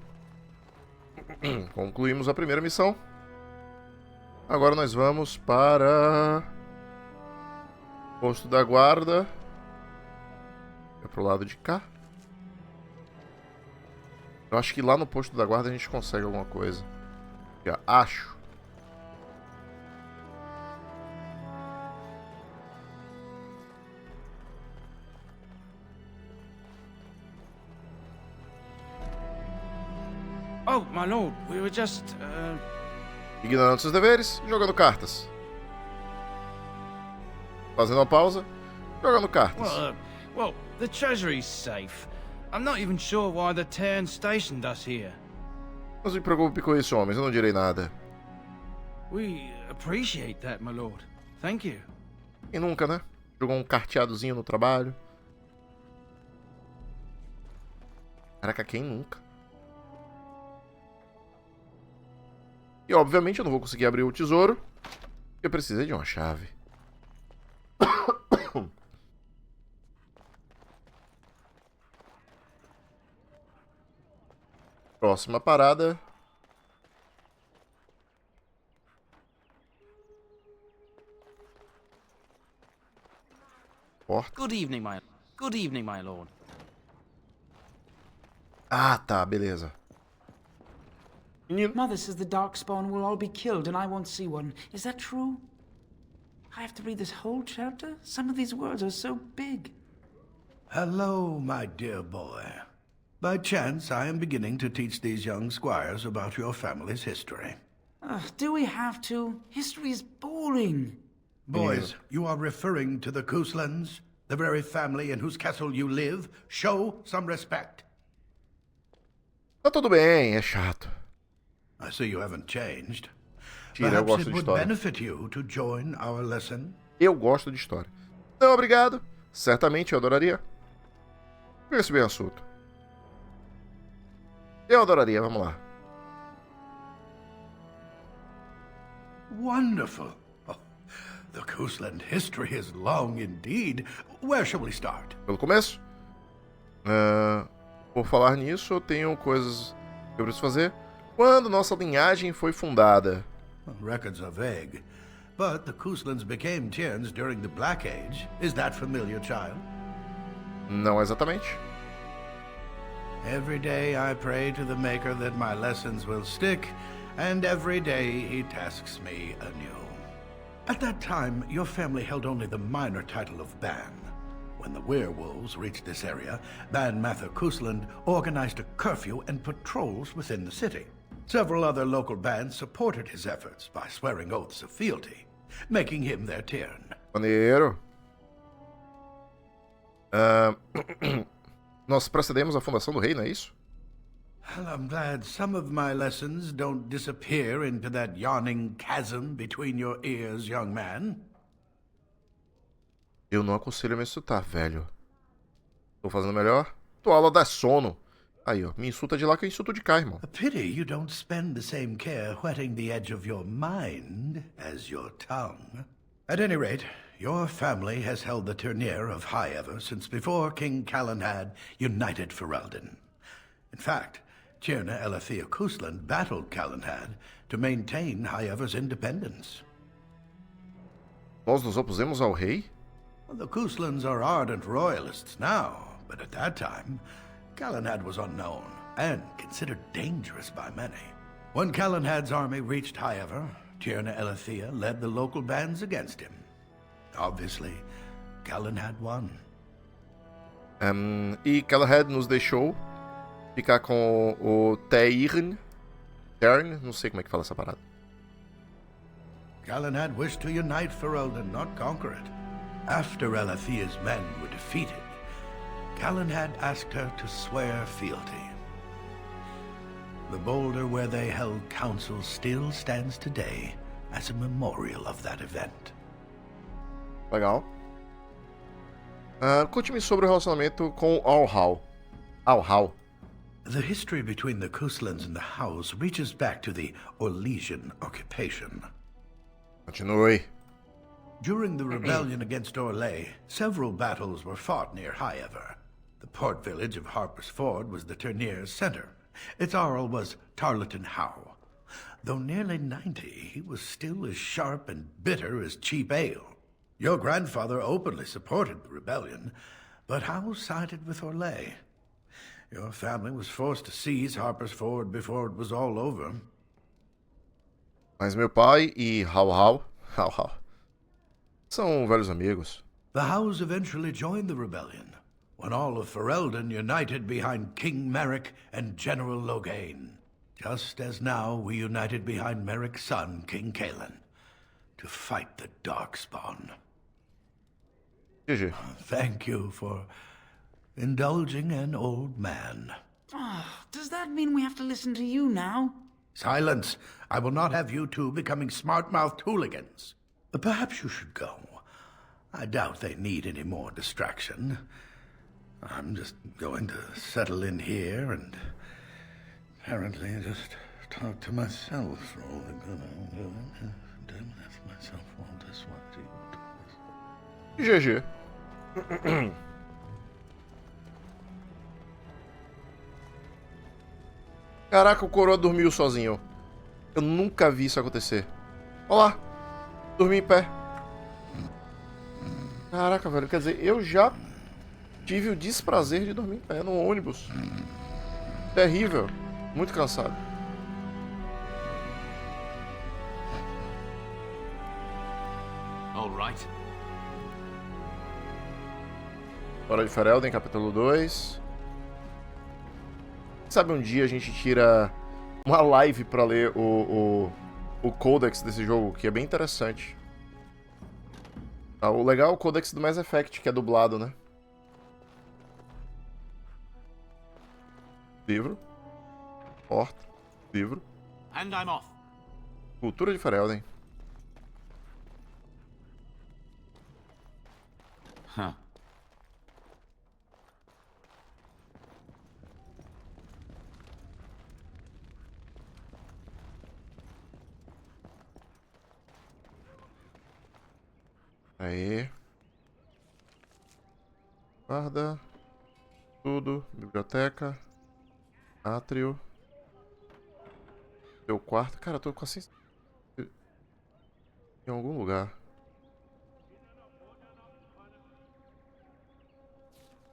Concluímos a primeira missão. Agora nós vamos para... Posto da guarda. É pro lado de cá. Eu acho que lá no posto da guarda a gente consegue alguma coisa. Já acho. Oh, my lord, we were just, Ignorando seus deveres, jogando cartas. Fazendo uma pausa, jogando cartas. well, the treasury's safe. I'm not even sure why the Terran stationed us here. Não se preocupe com isso, homens, eu não direi nada. We appreciate that, my lord. Thank you. E nunca, né? Jogou um carteadozinho no trabalho. Caraca, quem nunca? E obviamente eu não vou conseguir abrir o tesouro. Eu precisei de uma chave. Próxima parada. Porta. Good evening, my lord. Ah, tá, beleza. Menino. Mother says the Darkspawn will all be killed and I won't see one. Is that true? I have to read this whole chapter? Some of these words are so big. Hello, my dear boy. By chance, I am beginning to teach these young squires about your family's history. Do we have to? History is boring. Boys, you are referring to the Couslands, the very family in whose castle you live. Show some respect. Tá tudo bem, é chato. I see you haven't changed. Tira, eu Perhaps gosto it de would história. benefit you to join our lesson. Eu gosto de história. Não, obrigado. Certamente eu adoraria. Pense bem o assunto. Eu adoraria, vamos lá. wonderful. Oh, the Coastland history is long indeed. Where shall we start? Pelo começo? Por falar nisso, eu tenho coisas que eu preciso fazer. Quando nossa linhagem foi fundada? Records are vague, but the Coastlands became Tierns during the Black Age. Is that familiar, child? Não exatamente. Every day I pray to the Maker that my lessons will stick, and every day he tasks me anew. At that time, your family held only the minor title of Ban. When the werewolves reached this area, Ban Mather Coastland organized a curfew and patrols within the city. Several other local bands supported his efforts by swearing oaths of fealty, making him their Tiern. Maneiro. Nós precedemos a fundação do reino, é isso? Well, I'm glad some of my lessons don't disappear into that yawning chasm between your ears, young man. Eu não aconselho a me insultar, velho. Tô fazendo melhor? Tua aula dá sono. Aí, ó, me insulta de lá que eu insulto de cá, irmão. A pity you don't spend the same care whetting the edge of your mind as your tongue. At any rate, your family has held the tournure of High Ever since before King Callan had united Ferelden. In fact, Tierna Elethea Coastland battled Callanhad to maintain High Ever's independence. Nós nos opusemos ao rei? Well, the Coastlands are ardent royalists now, but at that time, Callanhad was unknown and considered dangerous by many. When Callanhad's army reached High Ever, Tierna Elethea led the local bands against him. Obviously, Callanhad won. E Callanhad nos deixou ficar com o Tern, não sei como é que fala essa parada. Callanhad wished to unite Ferelden, not conquer it. After Elethea's men were defeated, Callanhad asked her to swear fealty. The boulder where they held council still stands today as a memorial of that event. Legal. Conte-me sobre o relacionamento com Alhal. The history between the Coastlands and the House reaches back to the Orlesian occupation. Continue. During the rebellion against Orlais, several battles were fought near High Ever. The port village of Harper's Ford was the tourneur's center. Its Arl was Tarleton Howe. Though nearly 90, he was still as sharp and bitter as cheap ale. Your grandfather openly supported the rebellion, but Howe sided with Orlais. Your family was forced to seize Harper's Ford before it was all over. Mas meu pai e Hal são velhos amigos. The Howes eventually joined the rebellion, when all of Ferelden united behind King Merrick and General Loghain, just as now we united behind Merrick's son, King Kaelan, to fight the Darkspawn. GG. Thank you for indulging an old man. Does that mean we have to listen to you now? Silence! I will not have you two becoming smart-mouthed hooligans. Perhaps you should go. I doubt they need any more distraction. I'm just going to settle in here and apparently just talk to myself for all the good I'm doing. Myself all this GG. Caraca, o Coroa dormiu sozinho. Eu nunca vi isso acontecer. Olha lá. Dormi em pé. Caraca, velho. Quer dizer, eu já tive o desprazer de dormir em pé no ônibus. Terrível. Muito cansado. All right. Hora de Ferelden, capítulo 2. Sabe, um dia a gente tira uma live pra ler o Codex desse jogo, que é bem interessante. O legal é o Codex do Mass Effect, que é dublado, né? Livro. Porta. Livro. And I'm off. Cultura de Ferelden. Huh. Aí. Guarda. Tudo. Biblioteca. Átrio. Teu quarto. Cara, eu tô com assim... Em algum lugar.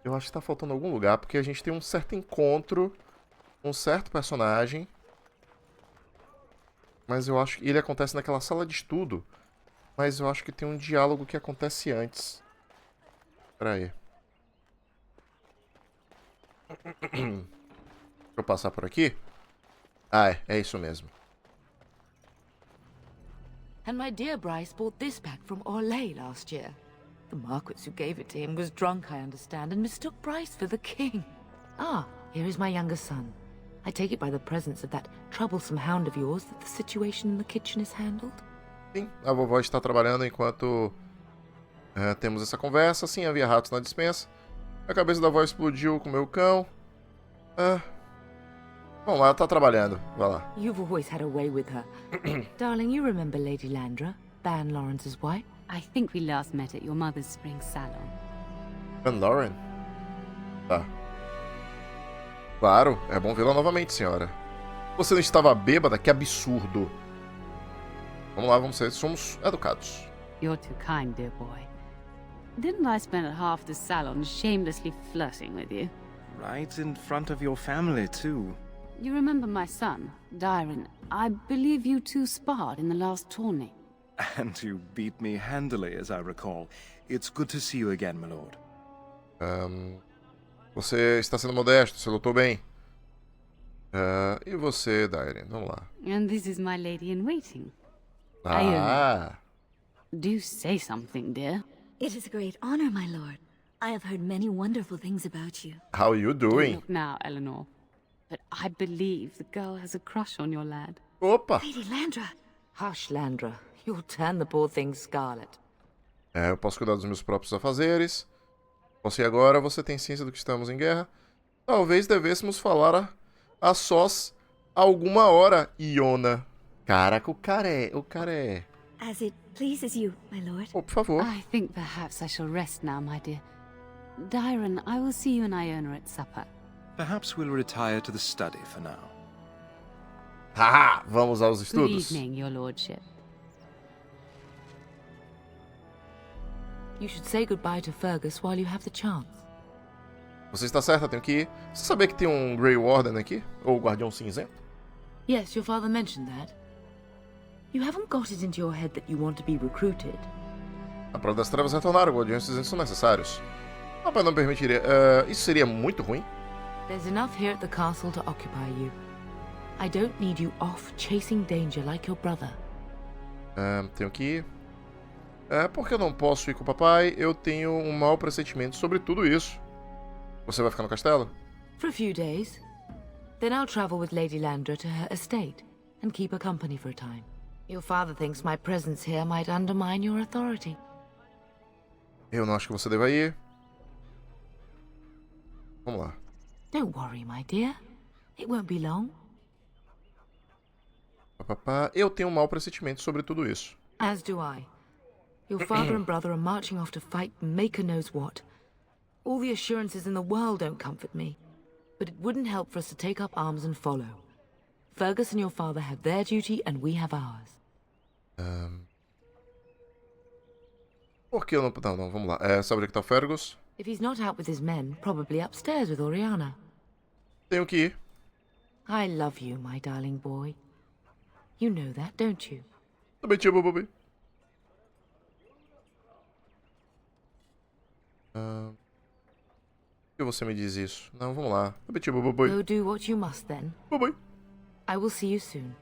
Eu acho que tá faltando algum lugar, porque a gente tem um certo encontro com um certo personagem. Mas eu acho que ele acontece naquela sala de estudo. Mas eu acho que tem um diálogo que acontece antes. Pera aí. Deixa eu passar por aqui. Ah, é isso mesmo. And my dear Bryce bought this back from Orlais last year. The Marquis who gave it to him was drunk, I understand, and mistook Bryce for the king. Ah, here is my younger son. I take it by the presence of that troublesome hound of yours that the situation in the kitchen is handled? Sim, a vovó está trabalhando enquanto temos essa conversa. Sim, havia ratos na despensa. A cabeça da avó explodiu com o meu cão. Bom, ela tá trabalhando. Vai lá. You've always had a way with her. Darling, you remember Lady Landra, Ban Lawrence's wife? I think we last met at your mother's spring salon. Ban Lauren? Tá. Claro, é bom vê-la novamente, senhora. Você não estava bêbada? Que absurdo. Vamos lá, vamos ser. Somos educados. You're too kind, dear boy. Didn't I spend half the salon shamelessly flirting with you? Right in front of your family, too. You remember my son, Dyron. I believe you two sparred in the last tourney. And you beat me handily, as I recall. It's good to see you again, my lord. Você está sendo modesto, você lutou bem. E você, Dyron? Vamos lá. And this is my lady in waiting. Ah! Do say something, dear. It is a great honor, my lord. I have heard many wonderful things about you. How are you doing? Look now, Eleanor. But I believe the girl has a crush on your lad. Opa! Lady Landra! Hush, Landra. You'll turn the poor thing scarlet. Eu posso cuidar dos meus próprios afazeres. Posso ir agora, você tem ciência do que estamos em guerra. Talvez devêssemos falar a sós alguma hora, Iona. Caraca, o cara é... As it pleases you, my lord. Oh, por favor. I think perhaps I shall rest now, my dear. Dyron, I will see you and Iona at supper. Perhaps we'll retire to the study for now. Haha, vamos aos estudos. Good evening, your lordship. You should say goodbye to Fergus while you have the chance. Você está certa, eu tenho que ir. Você sabia que tem um Grey Warden aqui? Ou Guardião Cinzento? Yes, your father mentioned that. You haven't got it into your head that you want to be recruited. A prova das trevas retornaram, Guardiões Cinzentos são necessários. Papai não permitiria. Isso seria muito ruim. There's enough here at the castle to occupy you. I don't need you off chasing danger like your brother. Tenho que ir. Porque eu não posso ir com o papai. Eu tenho um mau pressentimento sobre tudo isso. Você vai ficar no castelo? For a few days. Then I'll travel with Lady Landra to her estate and keep her company for a time. Your father thinks my presence here might undermine your authority. Eu não acho que você deva ir. Vamos lá. Don't worry, my dear. It won't be long. Eu tenho um mau pressentimento sobre tudo isso. As do I. Your father and brother are marching off to fight Maker knows what. All the assurances in the world don't comfort me. But it wouldn't help for us to take up arms and follow. Fergus and your father have their duty and we have ours. Por que eu não... Não, vamos lá. Sabe onde é que tá o Fergus? If he's not out with his men, probably upstairs with Oriana. Tenho que ir. I love you, my darling boy. You know that, don't you? Também te amo, Bobby. Por que você me diz isso? Não, vamos lá. Também te amo, Bobby. Go do what you must then. Bobby. I will see you soon.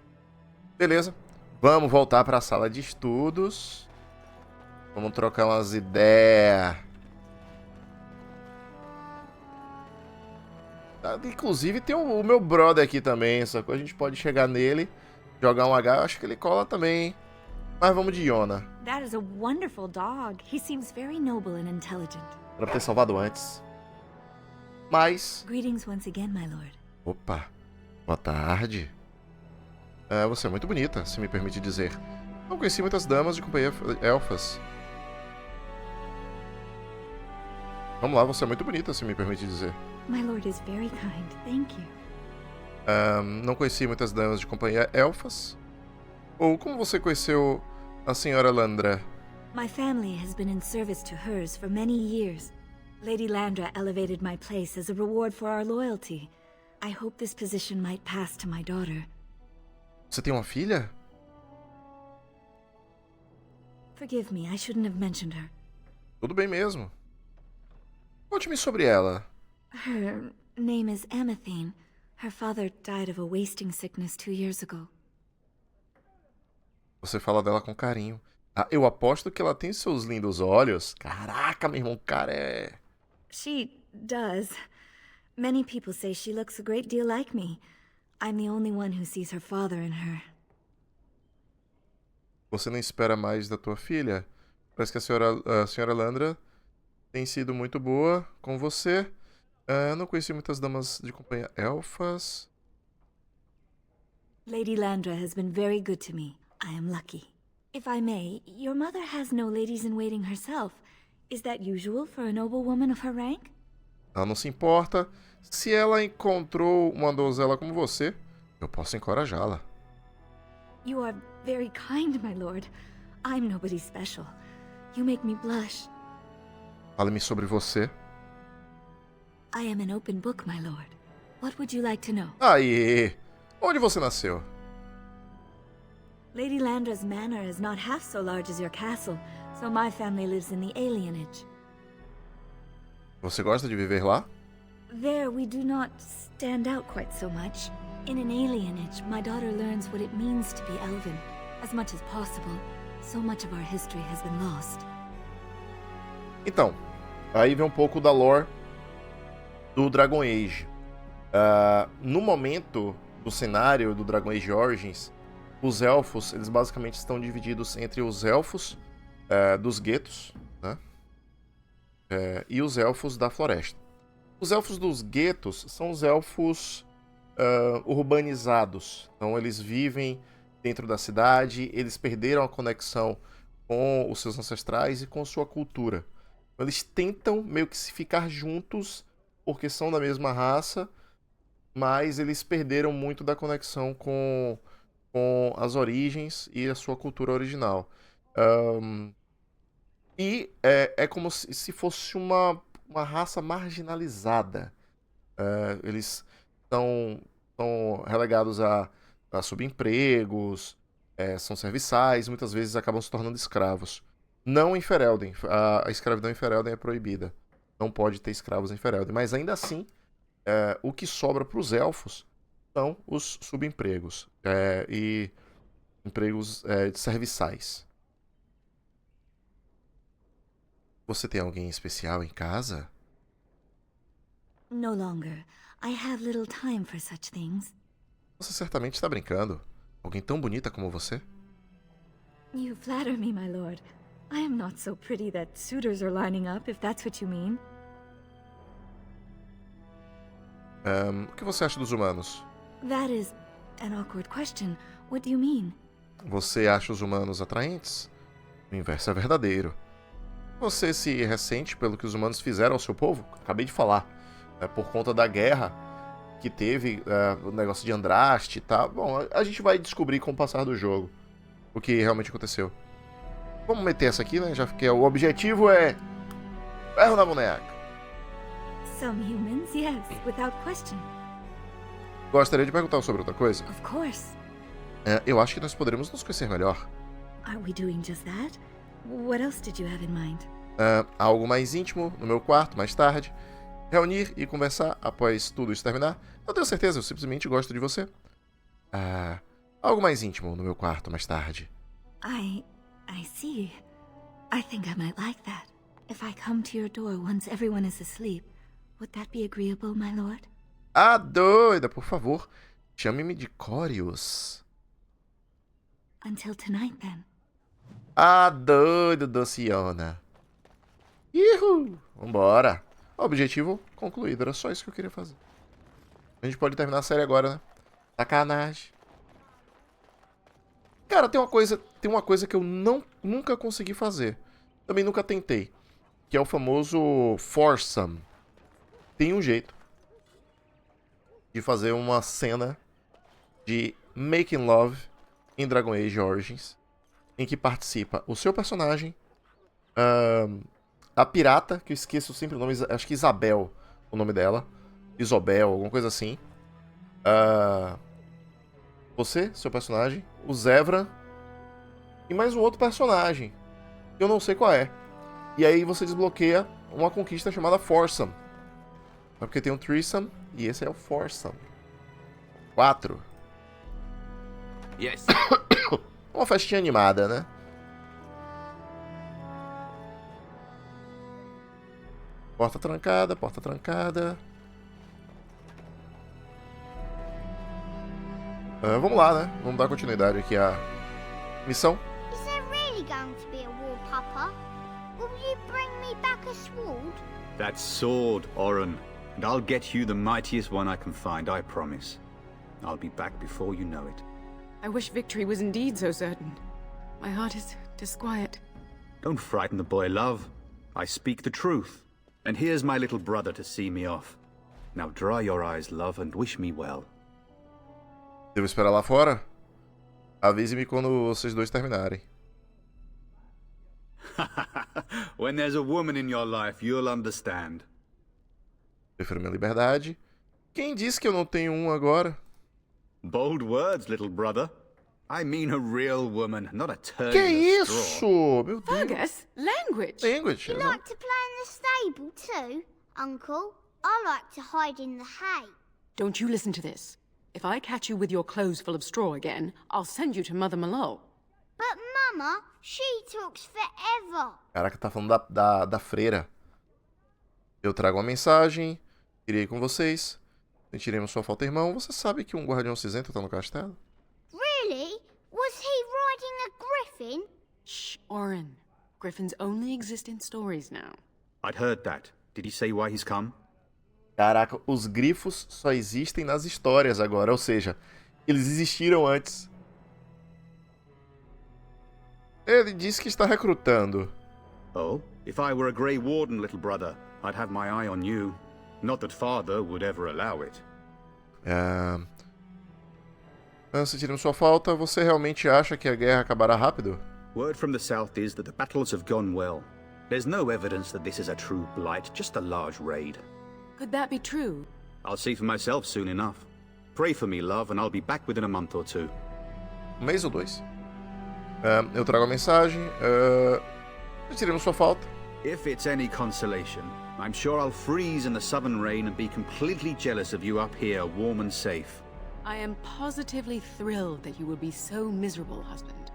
Beleza. Vamos voltar para a sala de estudos. Vamos trocar umas ideias. Inclusive tem o meu brother aqui também, só que a gente pode chegar nele, jogar um H, eu acho que ele cola também, hein? Mas vamos de Iona. That is a wonderful dog. He seems very noble and intelligent. Pra ter salvado antes. Mas... Greetings once again, my lord. Opa, boa tarde. Você é muito bonita, se me permite dizer. Não conheci muitas damas de companhia elfas. Vamos lá, você é muito bonita, se me permite dizer. My lord is very kind, thank you. Não conheci muitas damas de companhia elfas. Ou como você conheceu a senhora Landra? My family has been in service to hers for many years. Lady Landra elevated my place as a reward for our loyalty. I hope this position might pass to my daughter. Você tem uma filha? Forgive me, I shouldn't have mentioned her. Tudo bem mesmo. Conte-me sobre ela. Her name is Amathine. Her father died of a wasting sickness 2 years ago. Você fala dela com carinho. Ah, eu aposto que ela tem seus lindos olhos. Caraca, meu irmão, cara é... She does. Many people say she looks a great deal like me. I'm the only one who sees her father in her. Você não espera mais da tua filha? Parece que a senhora Landra tem sido muito boa com você. Não conheci muitas damas de companhia elfas. Lady Landra has been very good to me. I am lucky. If I may, your mother has no ladies-in-waiting herself. Is that usual for a noblewoman of her rank? Ela não se importa. Se ela encontrou uma donzela como você, eu posso encorajá-la. You are very kind, my lord. I'm nobody special. You make me blush. Fale-me sobre você. I am an open book, my lord. What would you like to know? Aê! Onde você nasceu? Lady Landra's manor is not half so large as your castle, so my family lives in the alienage. Você gosta de viver lá? There we do not stand out quite so much. In an alienage, my daughter learns what it means to be elven. As much as possible, so much of our history has been lost. Então, aí vem um pouco da lore do Dragon Age. No momento do cenário do Dragon Age Origins, os elfos, eles basicamente estão divididos entre os elfos dos guetos, né? E os elfos da floresta. Os elfos dos guetos são os elfos urbanizados. Então eles vivem dentro da cidade, eles perderam a conexão com os seus ancestrais e com sua cultura. Eles tentam meio que se ficar juntos porque são da mesma raça, mas eles perderam muito da conexão com as origens e a sua cultura original. É como se fosse uma raça marginalizada. Eles estão relegados a subempregos, são serviçais, muitas vezes acabam se tornando escravos. Não em Ferelden. A escravidão em Ferelden é proibida. Não pode ter escravos em Ferelden. Mas ainda assim, o que sobra para os elfos são os subempregos e empregos serviçais. Você tem alguém especial em casa? No longer. I have little time for such things. Você certamente está brincando. Alguém tão bonita como você? You flatter me, my lord. I am not so pretty that suitors are lining up, if that's what you mean. O que você acha dos humanos? That is an awkward question. What do you mean? Você acha os humanos atraentes? O inverso é verdadeiro. Você se ressente pelo que os humanos fizeram ao seu povo? Acabei de falar. Por conta da guerra que teve, o negócio de Andraste e tal. Bom, a gente vai descobrir com o passar do jogo o que realmente aconteceu. Vamos meter essa aqui, né? Já que o objetivo é... ferro na boneca. Some humans, yes, without question. Gostaria de perguntar sobre outra coisa? Of course. Eu acho que nós poderemos nos conhecer melhor. Are we doing just that? What else did you have in mind? Algo mais íntimo, no meu quarto, mais tarde. Reunir e conversar após tudo isso terminar. Não tenho certeza, eu simplesmente gosto de você. Algo mais íntimo no meu quarto, mais tarde. I see. I think I might like that. If I come to your door once everyone is asleep, would that be agreeable, my lord? Doida, por favor. Chame-me de Corius. Until tonight, then. Doido, dociona. Ihu! Vambora. Objetivo concluído, era só isso que eu queria fazer. A gente pode terminar a série agora, né? Sacanagem. Cara, tem uma coisa que eu nunca consegui fazer. Também nunca tentei. que é o famoso foursome. Tem um jeito de fazer uma cena de Making Love em Dragon Age Origins, em que participa o seu personagem, a pirata, que eu esqueço sempre o nome, acho que Isabel, o nome dela, Isobel, alguma coisa assim, você, seu personagem, o Zevran e mais um outro personagem, que eu não sei qual é. E aí você desbloqueia uma conquista chamada foursome. É porque tem um threesome e esse é o foursome. 4. Yes. Uma festinha animada, né? Porta trancada, porta trancada. Vamos lá, né? Vamos dar continuidade aqui à missão. Is there really going to be a war, Papa? Will you bring me back a sword? That sword, Oren. And I'll get you the mightiest one I can find, I promise. I'll be back before you know it. I wish victory was indeed so certain. My heart is disquiet. Don't frighten the boy, love. I speak the truth. And here's my little brother to see me off. Now dry your eyes, love, and wish me well. Devo esperar lá fora? Avise-me quando vocês dois terminarem. When there's a woman in your life, you'll understand. Prefiro minha liberdade. Quem disse que eu não tenho um agora? Bold words, little brother. I mean a real woman, not a turd. Que isso? Meu Deus. Fergus, language. Language. You like to play in the stable too, Uncle? I like to hide in the hay. Don't you listen to this. If I catch you with your clothes full of straw again, I'll send you to Mother Mallow. But Mama, she talks forever. Caraca, tá falando da freira. Eu trago uma mensagem. Irei com vocês. Sentiremos sua falta, irmão. Você sabe que um guardião cinzento tá no castelo? Really? Was he riding a griffin? Shh, Oren. Griffins only exist in stories now. I'd heard that. Did he say why he's come? Caraca, os grifos só existem nas histórias agora. Ou seja, eles existiram antes. Ele disse que está recrutando. Oh, if I were a Grey Warden, little brother, I'd have my eye on you. Not that father would ever allow it. Sentiremos sua falta, você realmente acha que a guerra acabará rápido? Word from the south is that the battles have gone well. There's no evidence that this is a true blight, just a large raid. Could that be true? I'll see for myself soon enough. Pray for me, love, and I'll be back within a month or two. Um mês ou dois. Eu trago a mensagem. Sentiremos sua falta. If it's any consolation, I'm sure I'll freeze in the southern rain and be completely jealous of you up here, warm and safe. I am positively thrilled that you will be so miserable, husband.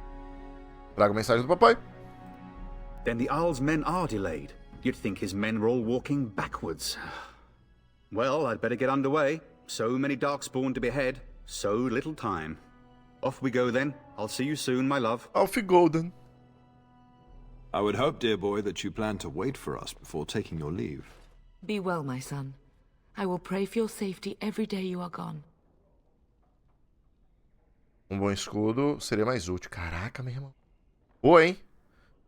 Trago a mensagem do papai. Then the Arl's men are delayed. You'd think his men were all walking backwards. Well, I'd better get underway. So many Darkspawn to behead, so little time. Off we go then. I'll see you soon, my love. Auf we go then. I would hope, dear boy, that you plan to wait for us before taking your leave. Be well, my son. I will pray for your safety every day you are gone. Bom escudo seria mais útil. Caraca, meu irmão. Boa, hein?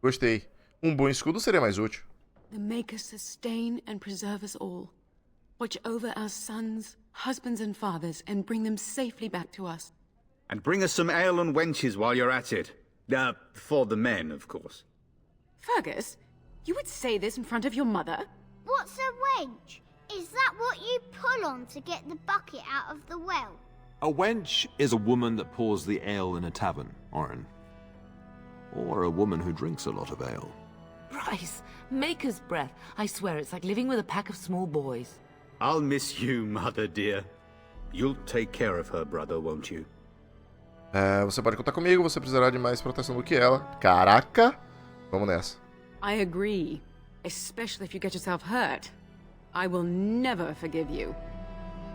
Gostei. Bom escudo seria mais útil. The Maker sustain and preserve us all. Watch over our sons, husbands and fathers, and bring them safely back to us. And bring us some ale and wenches while you're at it. For the men, of course. Fergus, you would say this in front of your mother? What's a wench? Is that what you pull on to get the bucket out of the well? A wench is a woman that pours the ale in a tavern, Oren. Or a woman who drinks a lot of ale. Bryce, Maker's breath. I swear it's like living with a pack of small boys. I'll miss you, mother dear. You'll take care of her, brother, won't you? Você pode contar comigo, você precisará de mais proteção do que ela. Caraca! Vamos nessa. I agree. Especially if you get yourself hurt. I will never forgive you.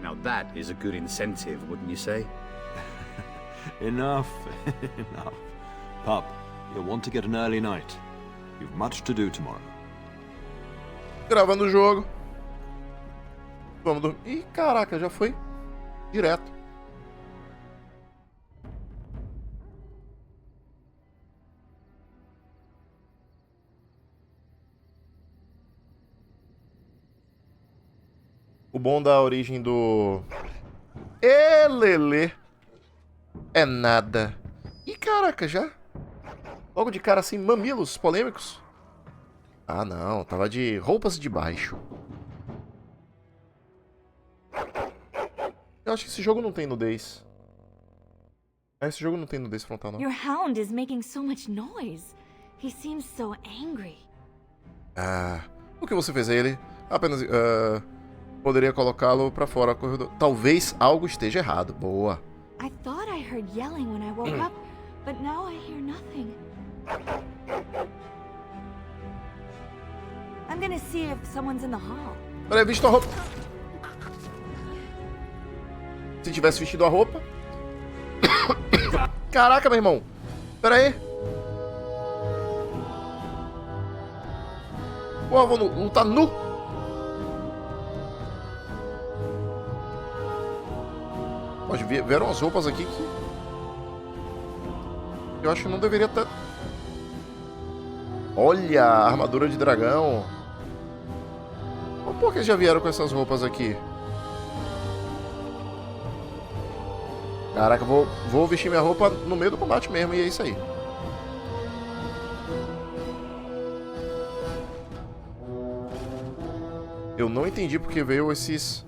Now that is a good incentive, wouldn't you say? Enough. Enough. Pup, you'll want to get an early night. You've much to do tomorrow. Gravando o jogo. Vamos dormir. Ih, caraca, já foi direto. O bom da origem do... Lelê. É nada. Ih, caraca, já? Logo de cara assim, mamilos polêmicos? Ah, não. Tava de roupas de baixo. Eu acho que esse jogo não tem nudez. Esse jogo não tem nudez frontal, não. Your hound is making so much noise. He seems so angry. Ah, o que você fez a ele? Apenas poderia colocá-lo pra fora do corredor. Talvez algo esteja errado. Boa. I thought I heard yelling when I woke up, but now I hear nothing. I'm gonna see if someone's in the hall. Peraí, visto a roupa. Se tivesse vestido a roupa. Caraca, meu irmão. Peraí. Pô, eu vou lutar nu. Pode ver, vieram as roupas aqui que... eu acho que não deveria ter... Olha, a armadura de dragão. Por que já vieram com essas roupas aqui? Caraca, vou vestir minha roupa no meio do combate mesmo, e é isso aí. Eu não entendi porque veio esses...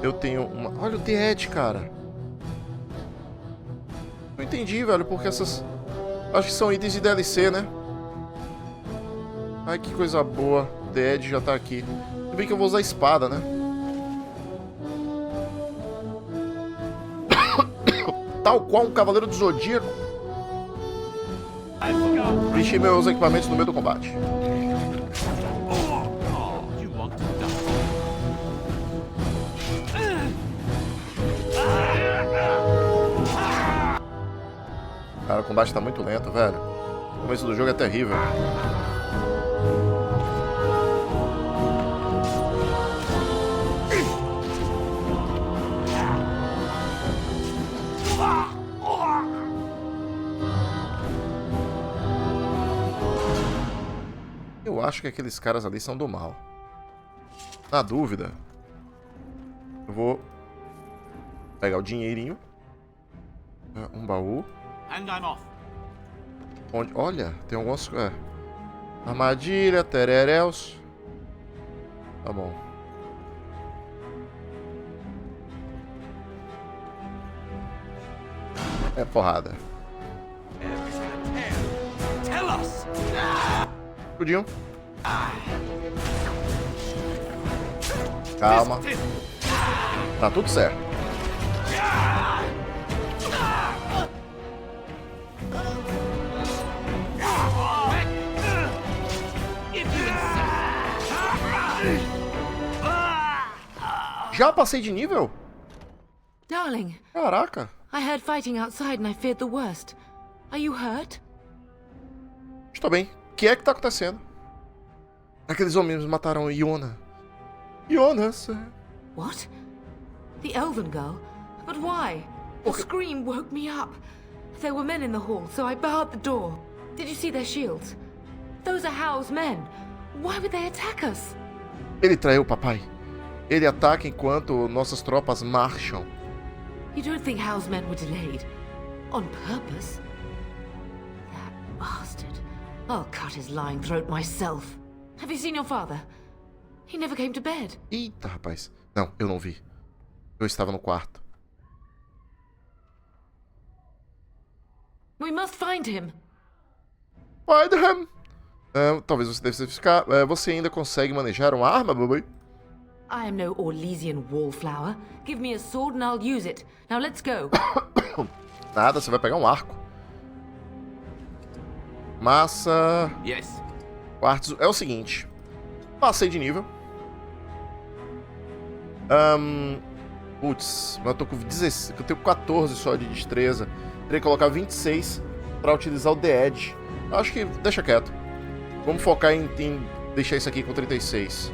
Eu tenho uma... Olha o The Edge, cara. Não entendi, velho, porque essas... Acho que são itens de DLC, né? Ai, que coisa boa. The Edge já tá aqui. Tudo bem que eu vou usar a espada, né? Tal qual um cavaleiro do Zodíaco. Vesti meus equipamentos no meio do combate. Cara, o combate tá muito lento, velho. O começo do jogo é terrível. Eu acho que aqueles caras ali são do mal. Na dúvida, eu vou pegar o dinheirinho. Um baú. Onde? Olha, tem algumas... Armadilha, tereréus. Tá bom. É porrada. Tudinho. Calma. Tá tudo certo. Já passei de nível? Darling. Caraca. I heard fighting outside and I feared the worst. Are you hurt? Estou bem. O que é que tá acontecendo? Aqueles homens mataram Iona. Iona, sir. What? The elven girl? But why? The scream woke me up. There were men in the hall, so I barred the door. Did you see their shields? Those are Howe's men. Why would they attack us? Ele traiu o papai. Ele ataca enquanto nossas tropas marcham. You don't think Howe's men were delayed? On purpose? That bastard. I'll cut his lying throat myself. Have you seen your father? He never came to bed. Eita, rapaz. Não, eu não vi. Eu estava no quarto. We must find him. Find him. Talvez você deve ficar. Você ainda consegue manejar uma arma, baby? I am no Orlesian wallflower. Give me a sword and I'll use it. Now let's go. Nada, você vai pegar um arco. Massa. Yes. Quartzo. É o seguinte. Passei de nível. Putz, mas eu tô com 16. Eu tenho 14 só de destreza. Teria que colocar 26 pra utilizar o The Edge. Eu acho que deixa quieto. Vamos focar em deixar isso aqui com 36.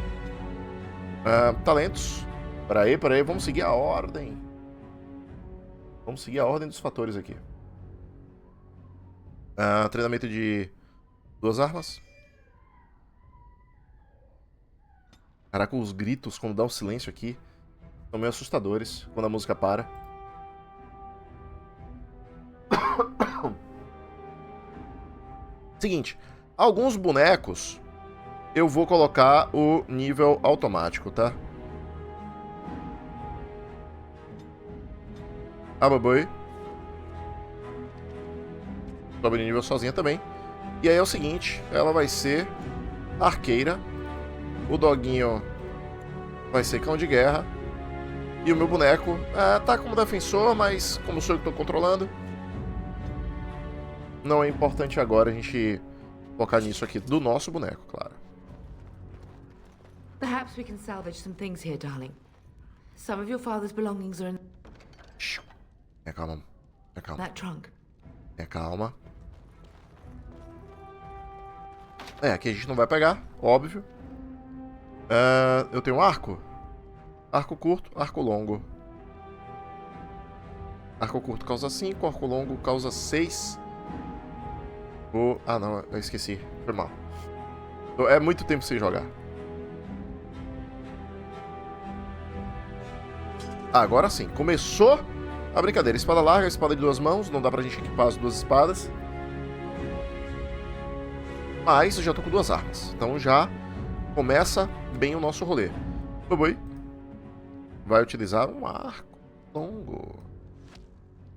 Talentos. Peraí, vamos seguir a ordem. Vamos seguir a ordem dos fatores aqui. Treinamento de 2 armas. Caraca, os gritos, quando dá um silêncio aqui, são meio assustadores quando a música para. Seguinte, alguns bonecos eu vou colocar o nível automático, tá? A Baboi sobe de nível sozinha também. E aí é o seguinte, ela vai ser arqueira, o doguinho vai ser cão de guerra, e o meu boneco tá como defensor, mas como sou eu que tô controlando, não é importante agora a gente focar nisso aqui do nosso boneco, claro. Perhaps we can salvage some things here, darling. Some of your father's belongings are in... Calma. that trunk. Calma. Aqui a gente não vai pegar, óbvio. Eu tenho arco. Arco curto, arco longo. Arco curto causa 5, arco longo causa 6. Ah, não, eu esqueci. Foi mal. É muito tempo sem jogar. Agora sim, começou a brincadeira. Espada larga, espada de 2 mãos. Não dá pra gente equipar as 2 espadas. Mas eu já tô com 2 armas. Então já começa bem o nosso rolê. Boi vai utilizar um arco longo,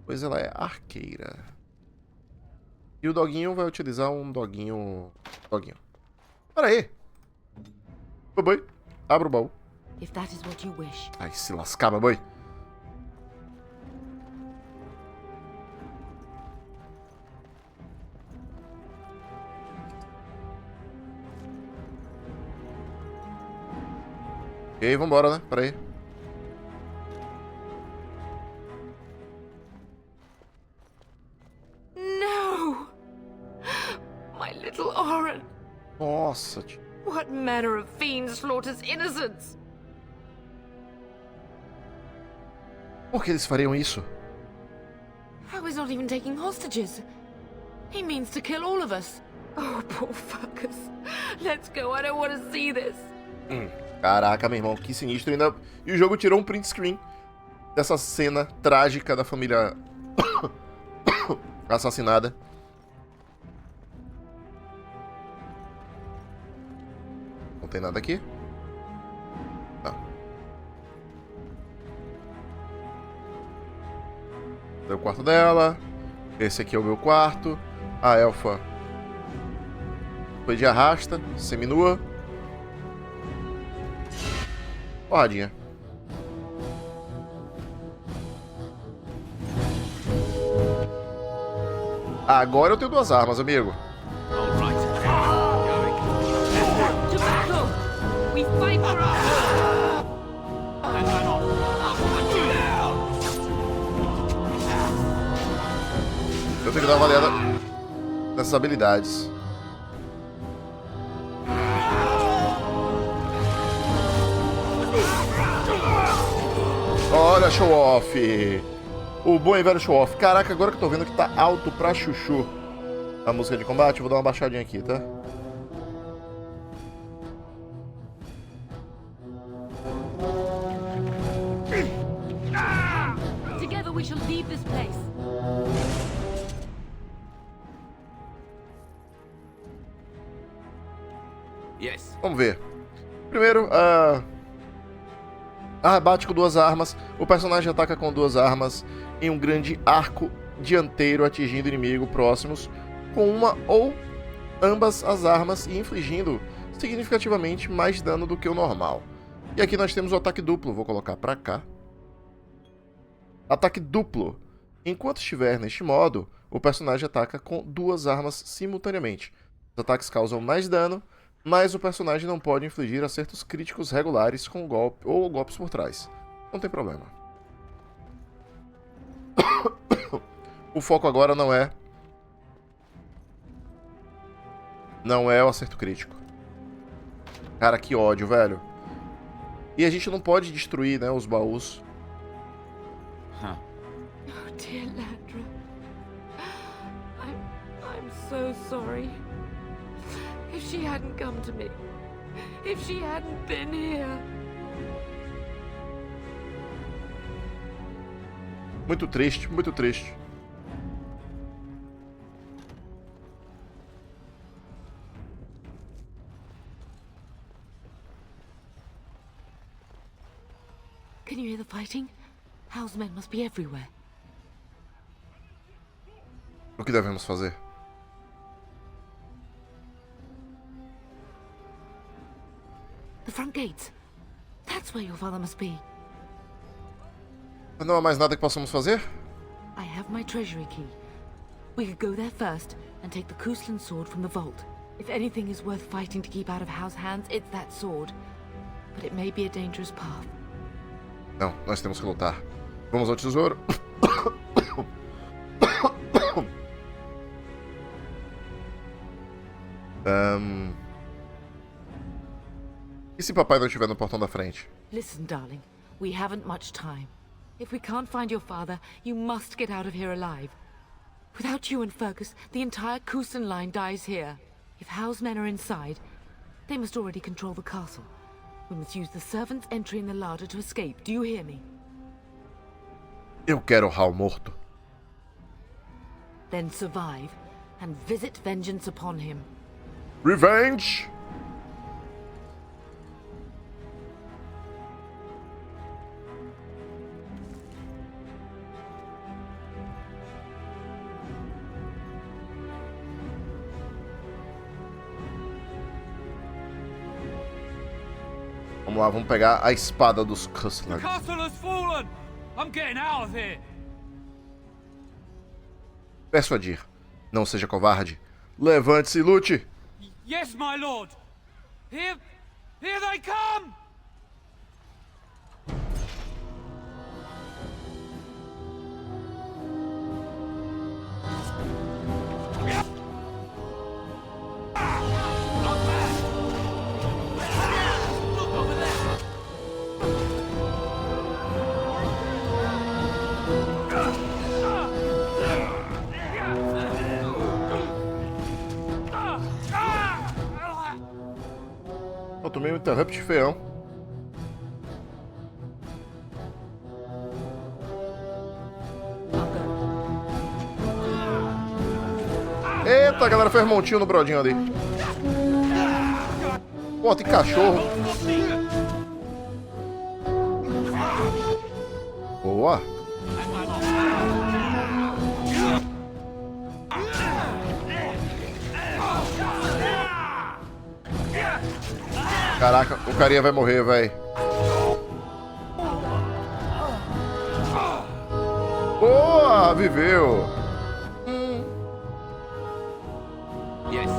pois ela é arqueira. E o doguinho vai utilizar um doguinho. Pera aí. Boi, abra o baú. Ai, se lascar, boi. E aí, vambora, né? Pera aí. No! My little Oren! Nossa, tio. What manner of fiend slaughters innocents? Por que eles fariam isso? I was not even taking hostages. He means to kill all of us. Oh, poor fuckers. Let's go, I don't want to see this. Caraca, meu irmão, que sinistro ainda. E o jogo tirou um print screen dessa cena trágica da família assassinada. Não tem nada aqui? Não. É o quarto dela. Esse aqui é o meu quarto. A elfa foi de arrasta, seminua. Porradinha. Agora eu tenho 2 armas, amigo. Eu tenho que dar uma olhada nessas habilidades. Olha, show off. O bom e velho show off. Caraca, agora que eu tô vendo que tá alto pra chuchu a música de combate, eu vou dar uma baixadinha aqui, tá? Together we shall leave this place. Yes. Vamos ver. Primeiro, bate com 2 armas. O personagem ataca com 2 armas em um grande arco dianteiro, atingindo inimigo próximos com uma ou ambas as armas e infligindo significativamente mais dano do que o normal. E aqui nós temos o ataque duplo. Vou colocar pra cá. Ataque duplo. Enquanto estiver neste modo, o personagem ataca com 2 armas simultaneamente. Os ataques causam mais dano, mas o personagem não pode infligir acertos críticos regulares com golpe ou golpes por trás. Não tem problema. O foco agora não é o acerto crítico. Cara, que ódio, velho. E a gente não pode destruir, né, os baús. Oh, dear Landra. I'm so sorry. If she hadn't come to me, If she hadn't been here. Muito triste, muito triste. Can you hear the fighting? Hal's men must be everywhere. O que devemos fazer? The front gates. That's where your father must be. Não há mais nada que possamos fazer? I have my treasury key. We could go there first and take the Kuslan sword from the vault. If anything is worth fighting to keep out of Hal's hands, it's that sword. But it may be a dangerous path. Não, nós temos que lutar. Vamos ao tesouro. E se papai não estiver no portão da frente? Listen, darling. We haven't much time. If we can't find your father, you must get out of here alive. Without you and Fergus, the entire Kuslan line dies here. If Hal's men are inside, they must already control the castle. We must use the servants' entry in the larder to escape. Do you hear me? Eu quero Hal morto. Then survive and visit vengeance upon him. Revenge! Vamos lá, vamos pegar a espada dos Kuslan. The castle has fallen! I'm getting out of here! Persuadir. Não seja covarde. Levante-se e lute. Yes, my lord! Here they come! Eu tomei um interrupt feião. Eita, a galera fez montinho no brodinho ali. Pô, tem cachorro. Boa. Caraca, o carinha vai morrer, véi. Boa, viveu. Yes.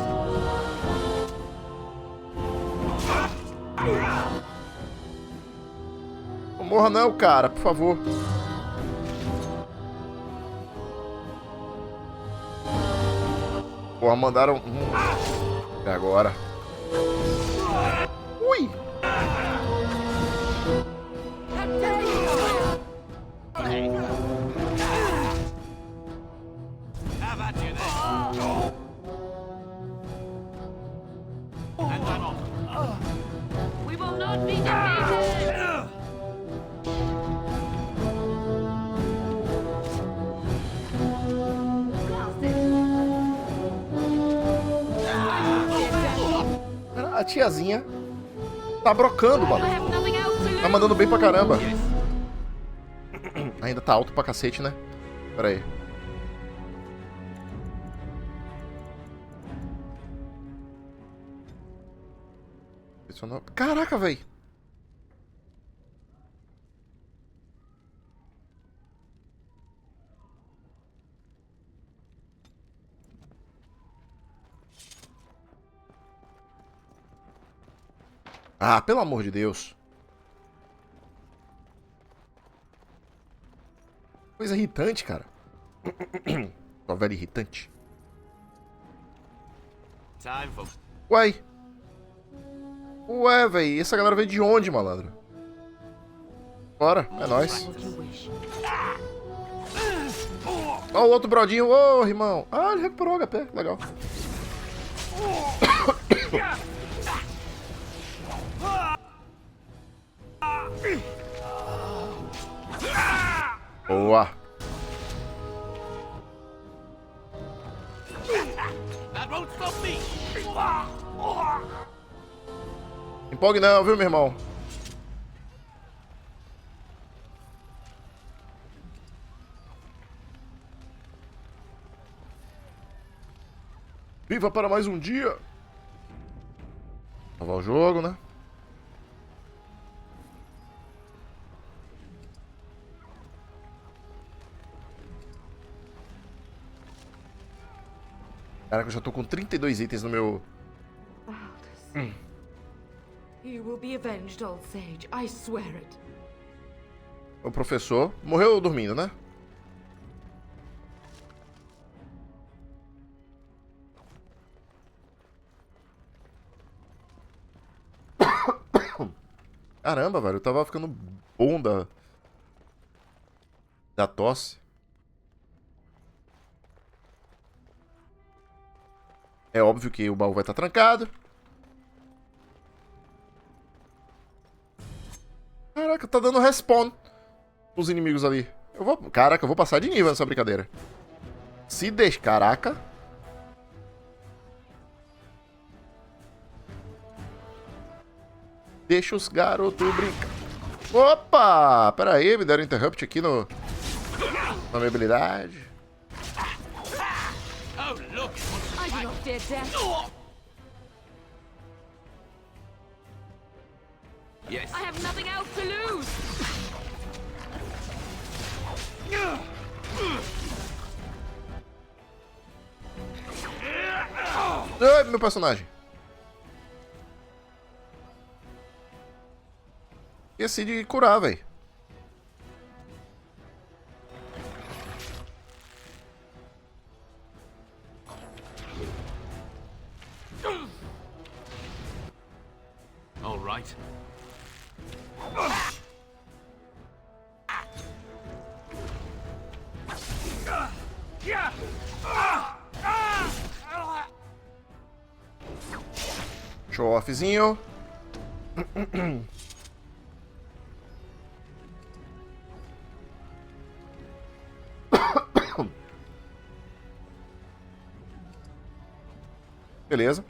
Não morra não, cara, por favor. Porra, mandaram... E agora? Ui! We will not be defeated! A tiazinha tá brocando, mano. Tá mandando bem pra caramba. Ainda tá alto pra cacete, né? Pera aí. Caraca, véi. Ah, pelo amor de Deus. Coisa irritante, cara. Uma velha irritante. Uai. Ué, véi. Essa galera veio de onde, malandro? Bora, é nóis. Ó o outro brodinho. Ô, irmão. Ah, ele recuperou o HP. Legal. Boa. Empolgue não, viu, meu irmão? Viva para mais um dia! Salvar o jogo, né? Caraca, eu já tô com 32 itens no meu... You will be avenged, old sage. I swear it. O professor morreu dormindo, né? Caramba, velho, eu tava ficando bom da tosse. É óbvio que o baú vai estar trancado. Caraca, tá dando respawn os inimigos ali. Caraca, eu vou passar de nível nessa brincadeira. Se deixa... Caraca. Deixa os garotos brincar. Opa! Pera aí, me deram interrupt aqui na minha habilidade. I do not fear death. Yes. I have nothing else to lose. Ai, meu personagem. Esqueci de curar, velho. All right. Show offzinho. Beleza.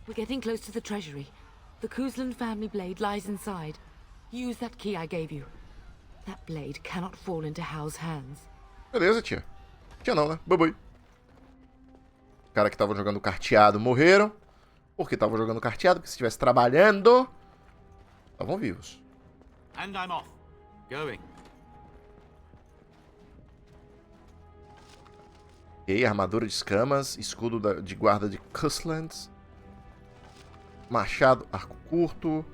We're getting close to the treasury. The Kuzlan family blade lies inside. Use that key I gave you. That blade cannot fall into Hal's hands. Beleza, tia. Tia não, né? Bye. Os caras que estavam jogando carteado morreram. Porque estavam jogando carteado, porque se estivesse trabalhando, estavam vivos. And I'm off. Going. Ok, armadura de escamas, escudo de guarda de Kuzlands. Machado, arco curto.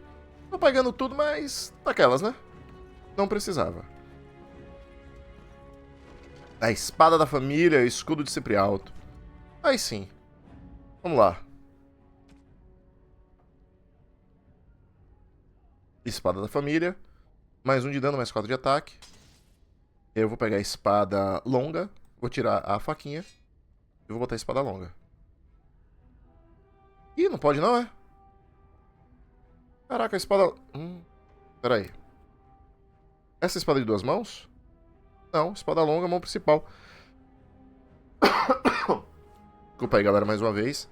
Tô pegando tudo, mas daquelas, né? Não precisava. A espada da família, escudo de sempre alto. Aí sim. Vamos lá. Espada da família. Mais 1 de dano, mais 4 de ataque. Eu vou pegar a espada longa. Vou tirar a faquinha. E vou botar a espada longa. Ih, não pode não, é? Caraca, a espada... Pera aí. Essa espada de 2 mãos? Não, espada longa, mão principal. Desculpa aí, galera, mais uma vez.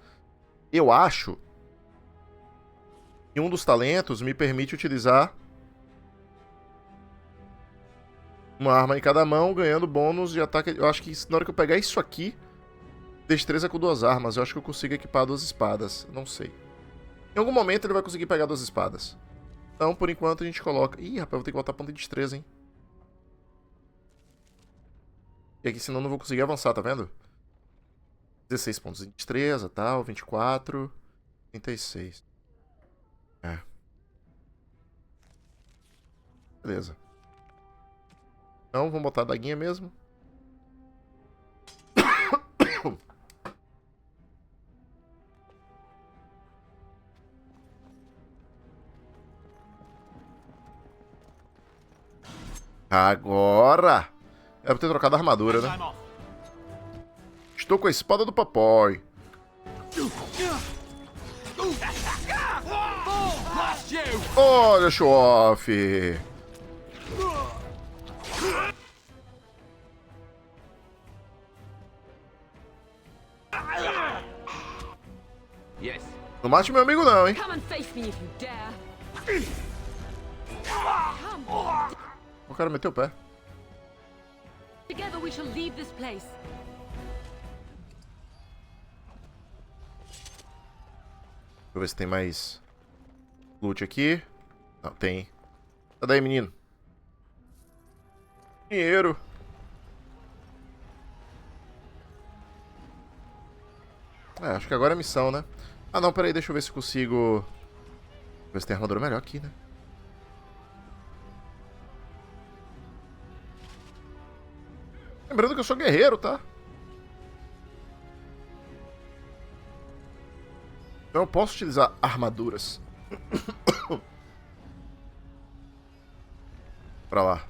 Eu acho que um dos talentos me permite utilizar uma arma em cada mão, ganhando bônus de ataque. Eu acho que na hora que eu pegar isso aqui, destreza com 2 armas. Eu acho que eu consigo equipar 2 espadas. Não sei. Em algum momento ele vai conseguir pegar 2 espadas. Então, por enquanto, a gente coloca... Ih, rapaz, eu vou ter que botar ponto de destreza, hein? E aqui, senão eu não vou conseguir avançar, tá vendo? 16 pontos de destreza, tal, 24, 36. É. Beleza. Então, vamos botar a daguinha mesmo. Agora! Era pra ter trocado a armadura, né? Estou com a espada do papai. Olha, show off. Yes. Não mate meu amigo não, hein? Come and face me if you dare. O cara meteu o pé. Together we shall leave this place. Deixa eu ver se tem mais loot aqui. Não, tem. Sai daí, menino. Dinheiro. É, acho que agora é missão, né? Ah, não, peraí, deixa eu ver se consigo... Ver se tem armadura melhor aqui, né? Lembrando que eu sou guerreiro, tá? Então eu posso utilizar armaduras. Pra lá.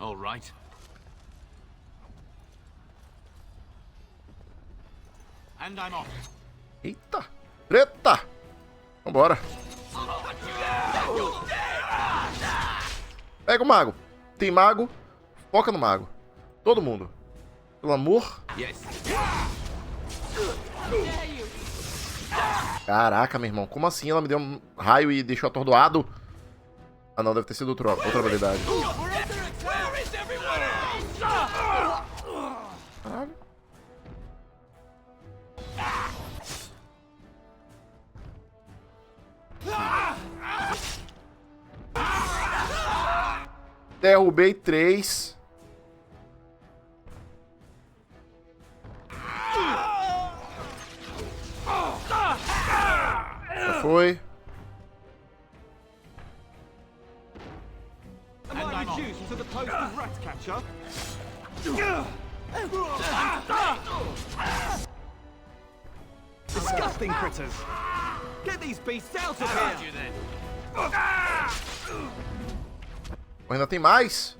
All right. And I'm off. Eita! Treta! Vambora. Pega o mago. Tem mago. Foca no mago. Todo mundo. Pelo amor. Yes. Caraca, meu irmão. Como assim ela me deu um raio e deixou atordoado? Ah, não. Deve ter sido outra habilidade. Caralho. Derrubei 3. Já foi. Am I reduced to the post of rat catcher? Disgusting critters! Get these beasts out of here! Ainda tem mais.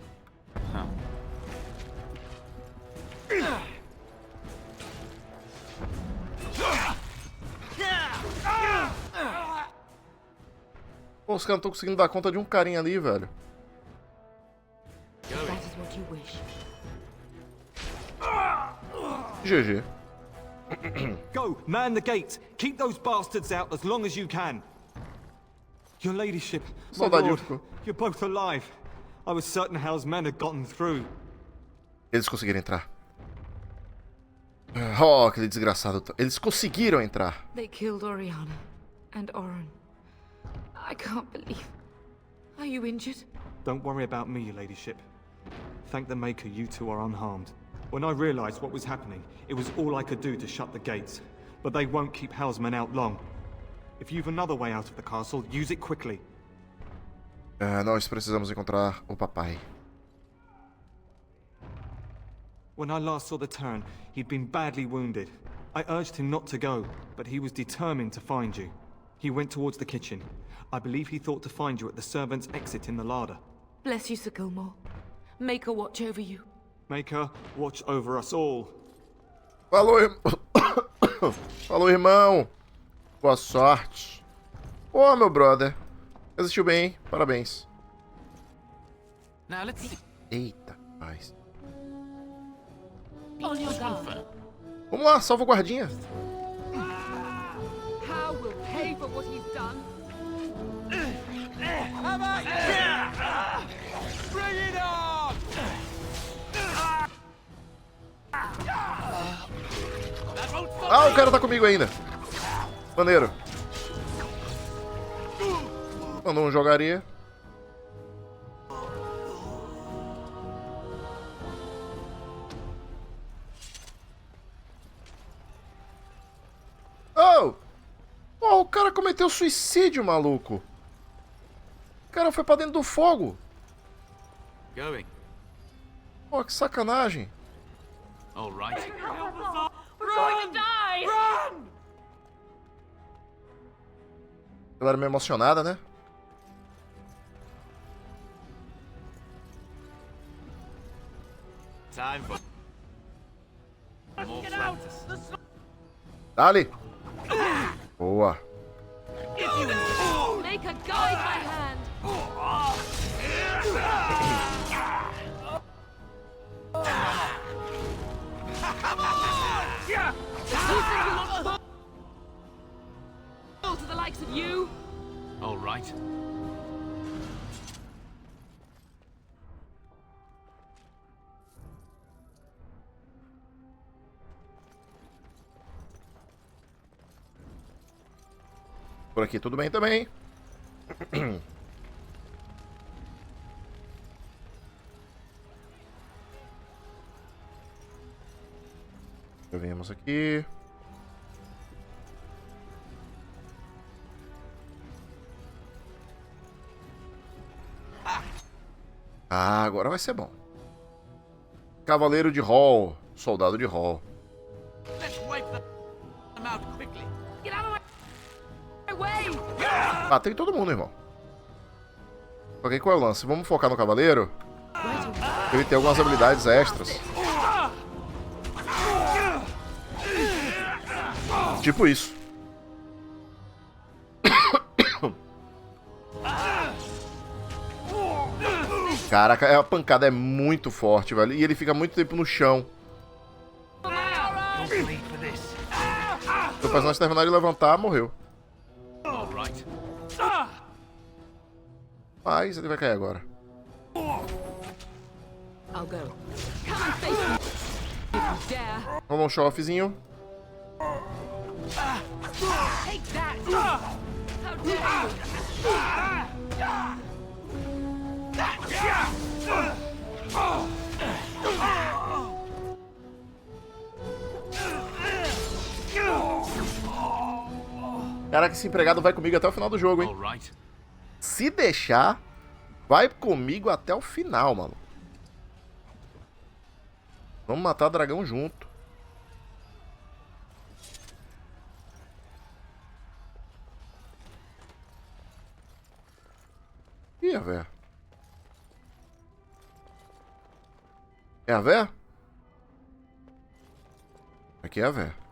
Pô, os caras não estão conseguindo dar conta de um carinha ali, velho. GG. Go, man the gate. Keep those bastards out as long as you can. Your ladyship, my lord, you're both alive. I was certain Hal's men had gotten through. Eles conseguiram entrar. Oh, aquele desgraçado. Eles conseguiram entrar. They killed Oriana and Oren. I can't believe. Are you injured? Don't worry about me, your ladyship. Thank the Maker you two are unharmed. When I realized what was happening, it was all I could do to shut the gates. But they won't keep Hal's men out long. If you've another way out of the castle, use it quickly. Nós precisamos encontrar o papai. When I last saw the Terran, he'd been badly wounded. I urged him not to go, but he was determined to find you. He went towards the kitchen. I believe he thought to find you at the servants' exit in the larder. Bless you, Sir Gilmore. Maker watch over you. Maker watch over us all. Falou, Falou, irmão. Boa sorte. Ô, meu brother. Resistiu bem, hein? Parabéns. Now let's see. Eita, paz. Vamos lá, salva o guardinha. Hal will pay for what he's done. Bring it on! Ah, o cara tá comigo ainda. Maneiro. Mandou um jogaria. Oh! Oh, o cara cometeu suicídio, maluco. O cara foi pra dentro do fogo. Going. Pô, que sacanagem. All right. We're going to die! Run! Ela era meio emocionada, né? Time for... Dale! Boa! Make a guide my hand. To the likes of you. All right. Por aqui tudo bem também. Já vimos aqui. Ah, agora vai ser bom. Cavaleiro de Hall. Soldado de Hall. Matei todo mundo, irmão. Ok, qual é o lance? Vamos focar no cavaleiro? Ele tem algumas habilidades extras. Tipo isso. Caraca, a pancada é muito forte, velho. E ele fica muito tempo no chão. Se o personagem terminar de levantar, morreu. Mas ele vai cair agora. Rolou um show-offzinho. Caraca, esse empregado vai comigo até o final do jogo, hein? Se deixar, vai comigo até o final, mano. Vamos matar dragão junto. Ih, a véia. É a véia? Aqui é a véia.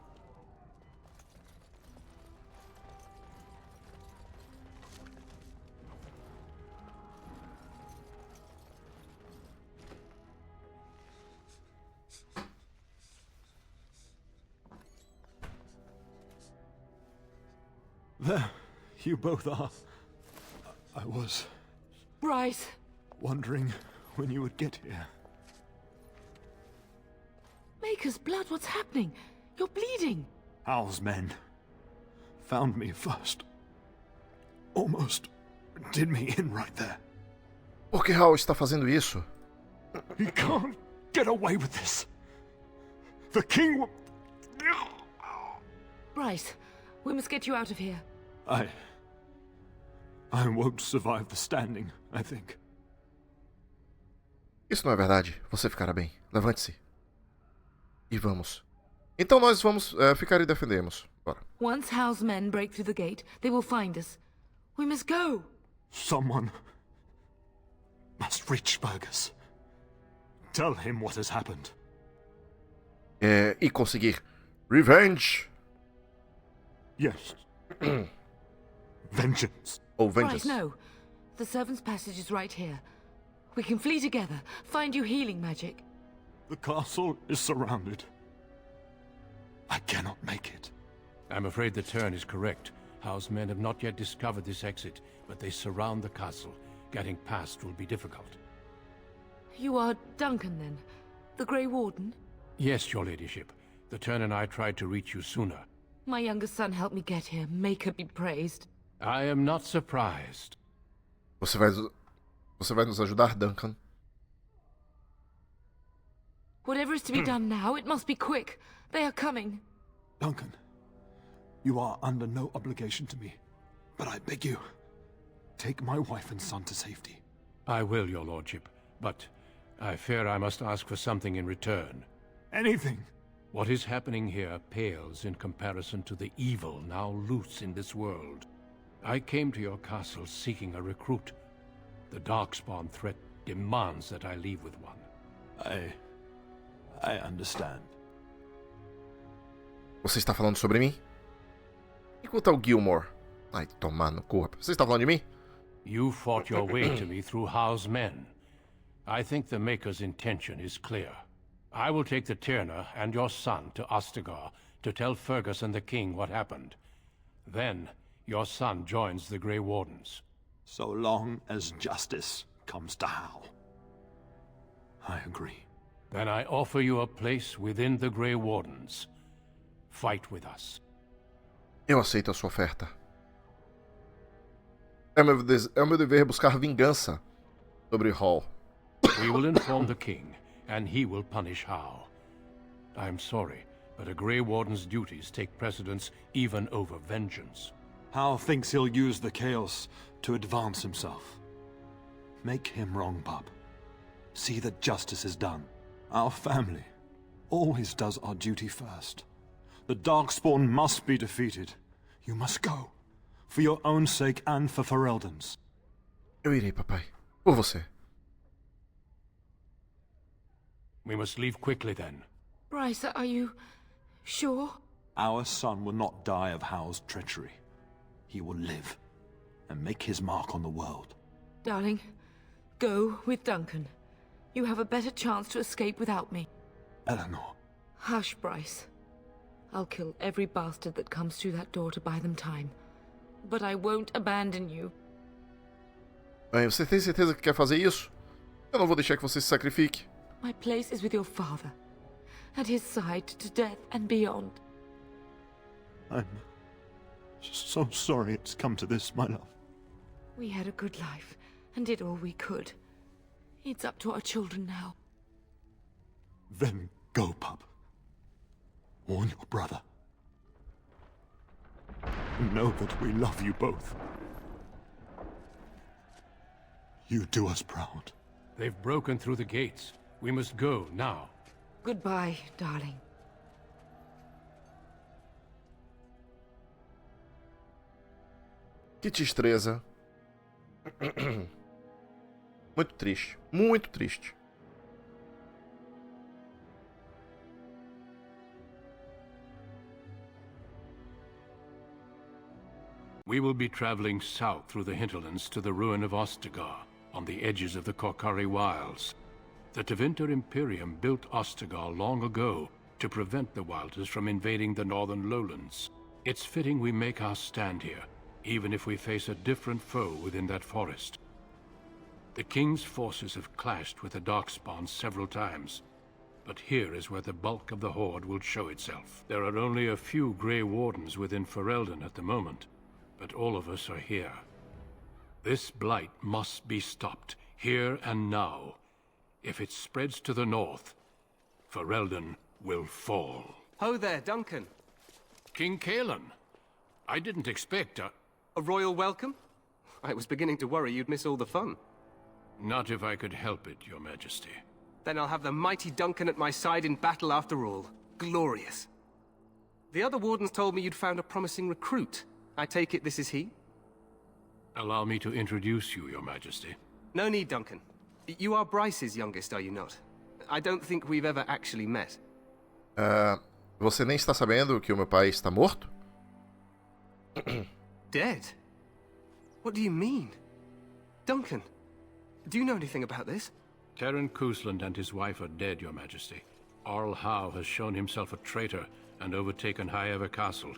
There, you both are. I was Bryce. wondering when you would get here. Maker's blood, what's happening? You're bleeding. Hal's men found me first. Almost did me in right there. Por que Hal está fazendo isso? He can't get away with this. The king will... Bryce, we must get you out of here. I won't survive the standing, I think. Isso não é verdade. Você ficará bem. Levante-se. E vamos. Então nós vamos ficar e defendermos. Bora. Once Hal's men break through the gate, they will find us. We must go. Someone must reach Fergus. Tell him what has happened. E conseguir revenge. Yes. Vengeance. Oh, vengeance. Right, no. The servant's passage is right here. We can flee together, find you healing magic. The castle is surrounded. I cannot make it. I'm afraid the turn is correct. House men have not yet discovered this exit, but they surround the castle. Getting past will be difficult. You are Duncan, then? The Grey Warden? Yes, your ladyship. The turn and I tried to reach you sooner. My younger son helped me get here. Maker be praised. I am not surprised. Você vai nos ajudar, Duncan? Whatever is to be done now, it must be quick. They are coming. Duncan, you are under no obligation to me, but I beg you, take my wife and son to safety. I will, your lordship, but I fear I must ask for something in return. Anything. What is happening here pales in comparison to the evil now loose in this world. I came to your castle seeking a recruit. The Darkspawn threat demands that I leave with one. I understand. Você está falando sobre mim? E quanto ao Gilmore? Ai, tomar no cu. Você está falando de mim? You fought your way to me through Howe's men. I think the Maker's intention is clear. I will take the Tyrna and your son to Ostagar to tell Fergus and the king what happened. Then, your son joins the Grey Wardens. So long as justice comes to Howe. I agree. Then I offer you a place within the Grey Wardens. Fight with us. Eu aceito a sua oferta. É meu dever buscar vingança sobre Hall. We will inform the king, and he will punish Howe. I'm sorry, but a Grey Warden's duties take precedence even over vengeance. Howe thinks he'll use the chaos to advance himself. Make him wrong, bub. See that justice is done. Our family always does our duty first. The Darkspawn must be defeated. You must go. For your own sake and for Ferelden's. Eu irei, papai. Por você. We must leave quickly then. Bryce, are you sure? Our son will not die of Howe's treachery. He will live and make his mark on the world. Darling, go with Duncan. You have a better chance to escape without me. Eleanor. Hush, Bryce. I'll kill every bastard that comes through that door to buy them time. But I won't abandon you. Bem, você tem certeza que quer fazer isso? Eu não vou deixar que você se sacrifique. My place is with your father. At his side to death and beyond. I'm so sorry it's come to this, my love. We had a good life and did all we could. It's up to our children now. Then go, pup. Warn your brother. Know that we love you both. You do us proud. They've broken through the gates. We must go now. Goodbye, darling. Que tristeza. Muito triste. Muito triste. We will be traveling south through the hinterlands to the ruin of Ostagar, on the edges of the Korkari Wilds. The Tevinter Imperium built Ostagar long ago to prevent the Wilders from invading the northern lowlands. It's fitting we make our stand here, even if we face a different foe within that forest. The King's forces have clashed with the Darkspawn several times, but here is where the bulk of the Horde will show itself. There are only a few Grey Wardens within Ferelden at the moment, but all of us are here. This blight must be stopped, here and now. If it spreads to the north, Ferelden will fall. Ho there, Duncan. King Kaelan. I didn't expect a royal welcome? I was beginning to worry you'd miss all the fun. Not if I could help it, Your Majesty. Then I'll have the mighty Duncan at my side in battle after all. Glorious. The other wardens told me you'd found a promising recruit. I take it this is he? Allow me to introduce you, Your Majesty. No need, Duncan. You are Bryce's youngest, are you not? I don't think we've ever actually met. Você nem está sabendo que o meu pai está morto? Dead? What do you mean? Duncan, do you know anything about this? Terran Cousland and his wife are dead, Your Majesty. Arl Howe has shown himself a traitor and overtaken Highever Castle.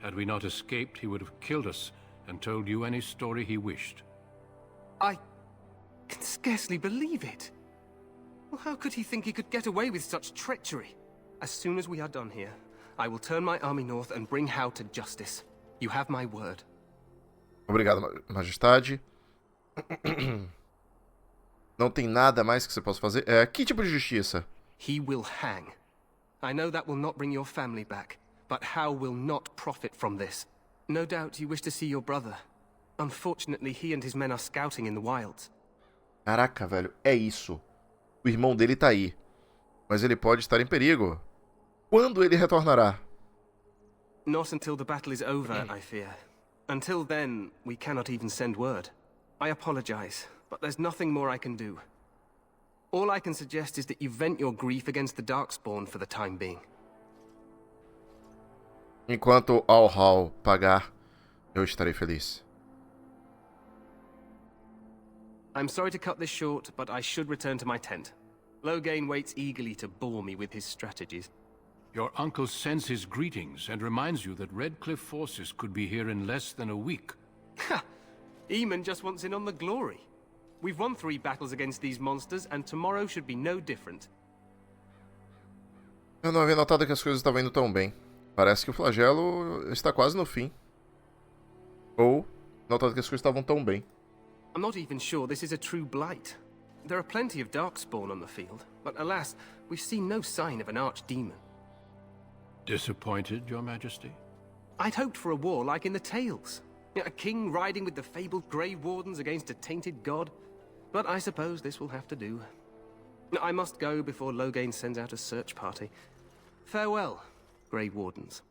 Had we not escaped, he would have killed us and told you any story he wished. I can scarcely believe it. Well, how could he think he could get away with such treachery? As soon as we are done here, I will turn my army north and bring Howe to justice. You have my word. Obrigado, Majestade. Não tem nada mais que você possa fazer? Que tipo de justiça? He will hang. I know that will not bring your family back, but Howe will not profit from this. No doubt you wish to see your brother. Unfortunately, he and his men are scouting in the wilds. Caraca, velho, é isso. O irmão dele tá aí. Mas ele pode estar em perigo. Quando ele retornará? Not until the battle is over, I fear. Until then, we cannot even send word. I apologize, but there's nothing more I can do. All I can suggest is that you vent your grief against the Darkspawn for the time being. Enquanto Al Hall pagar, eu estarei feliz. I'm sorry to cut this short, but I should return to my tent. Loghain waits eagerly to bore me with his strategies. Your uncle sends his greetings and reminds you that Redcliffe forces could be here in less than a week. Ha! Eamon just wants in on the glory. We've won 3 battles against these monsters, and tomorrow should be no different. Eu não havia notado que as coisas estavam indo tão bem. Parece que o flagelo está quase no fim. Ou notado que as coisas estavam tão bem. I'm not even sure this is a true blight. There are plenty of darkspawn on the field, but alas, we've seen no sign of an archdemon. Disappointed, Your Majesty? I'd hoped for a war like in the tales. A king riding with the fabled Grey Wardens against a tainted god. But I suppose this will have to do. I must go before Loghain sends out a search party. Farewell, Grey Wardens.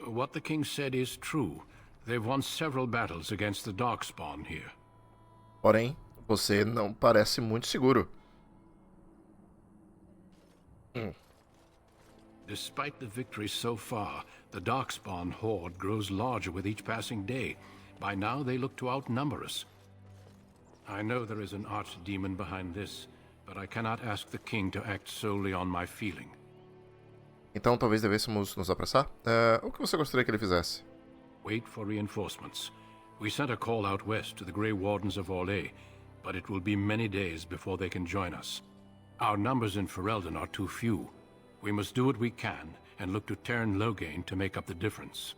What the king said is true. They've won several battles against the Darkspawn here. Porém, você não parece muito seguro. Despite the victories so far, the Darkspawn horde grows larger with each passing day. By now, they look to outnumber us. I know there is an archdemon behind this, but I cannot ask the king to act solely on my feeling. Então talvez devêssemos nos apressar? O que você gostaria que ele fizesse? Wait for reinforcements. We sent a call out west to the Grey Wardens of Orlais, but it will be many days before they can join us. Our numbers in Ferelden are too few. We must do what we can and look to turn Loghain to make up the difference.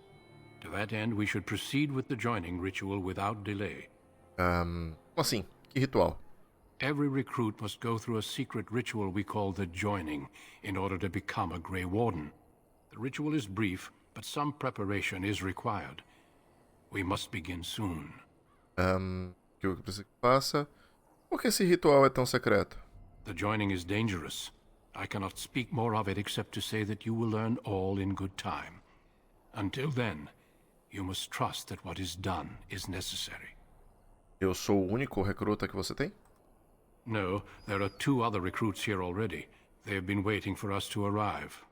To that end, we should proceed with the joining ritual without delay. Assim, que ritual? Every recruit must go through a secret ritual we call the joining in order to become a Grey Warden. The ritual is brief, but some preparation is required. We must begin soon. Que eu preciso que faça? Por que esse ritual é tão secreto? The joining is dangerous. I cannot speak more of it except to say that you will learn all in good time. Until then, you must trust that what is done is necessary. Eu sou o único recruta que você tem? No, there are 2 other recruits here already. They have been waiting for us to arrive.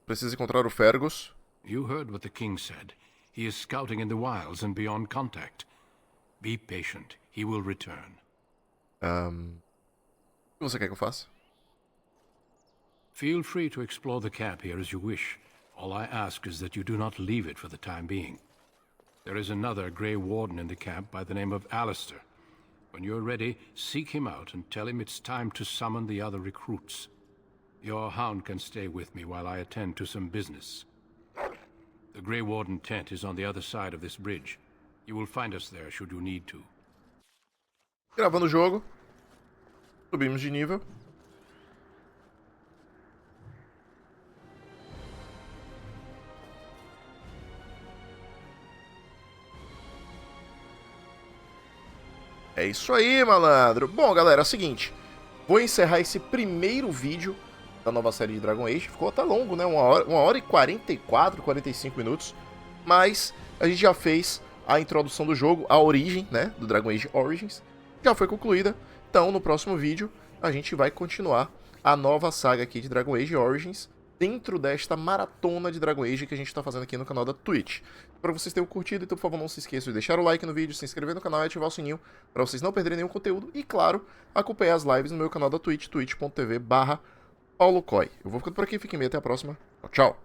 Preciso encontrar o Fergus. You heard what the king said. He is scouting in the wilds and beyond contact. Be patient. He will return. O que você quer que eu faça? Feel free to explore the camp here as you wish. All I ask is that you do not leave it for the time being. There is another Grey Warden in the camp by the name of Alistair. When you're ready, seek him out and tell him it's time to summon the other recruits. Your hound can stay with me while I attend to some business. The Grey Warden tent is on the other side of this bridge. You will find us there should you need to. Gravando o jogo. Subimos de nível. É isso aí, malandro. Bom, galera, é o seguinte. Vou encerrar esse primeiro vídeo da nova série de Dragon Age. Ficou até longo, né? 1 hora e 44, 45 minutos. Mas a gente já fez a introdução do jogo, a origem, né? Do Dragon Age Origins. Já foi concluída. Então, no próximo vídeo, a gente vai continuar a nova saga aqui de Dragon Age Origins dentro desta maratona de Dragon Age que a gente está fazendo aqui no canal da Twitch. Espero que vocês tenham curtido, então por favor não se esqueçam de deixar o like no vídeo, se inscrever no canal e ativar o sininho para vocês não perderem nenhum conteúdo. E claro, acompanhar as lives no meu canal da Twitch, twitch.tv/Paulo Koi. Eu vou ficando por aqui, fiquem bem, até a próxima. Tchau!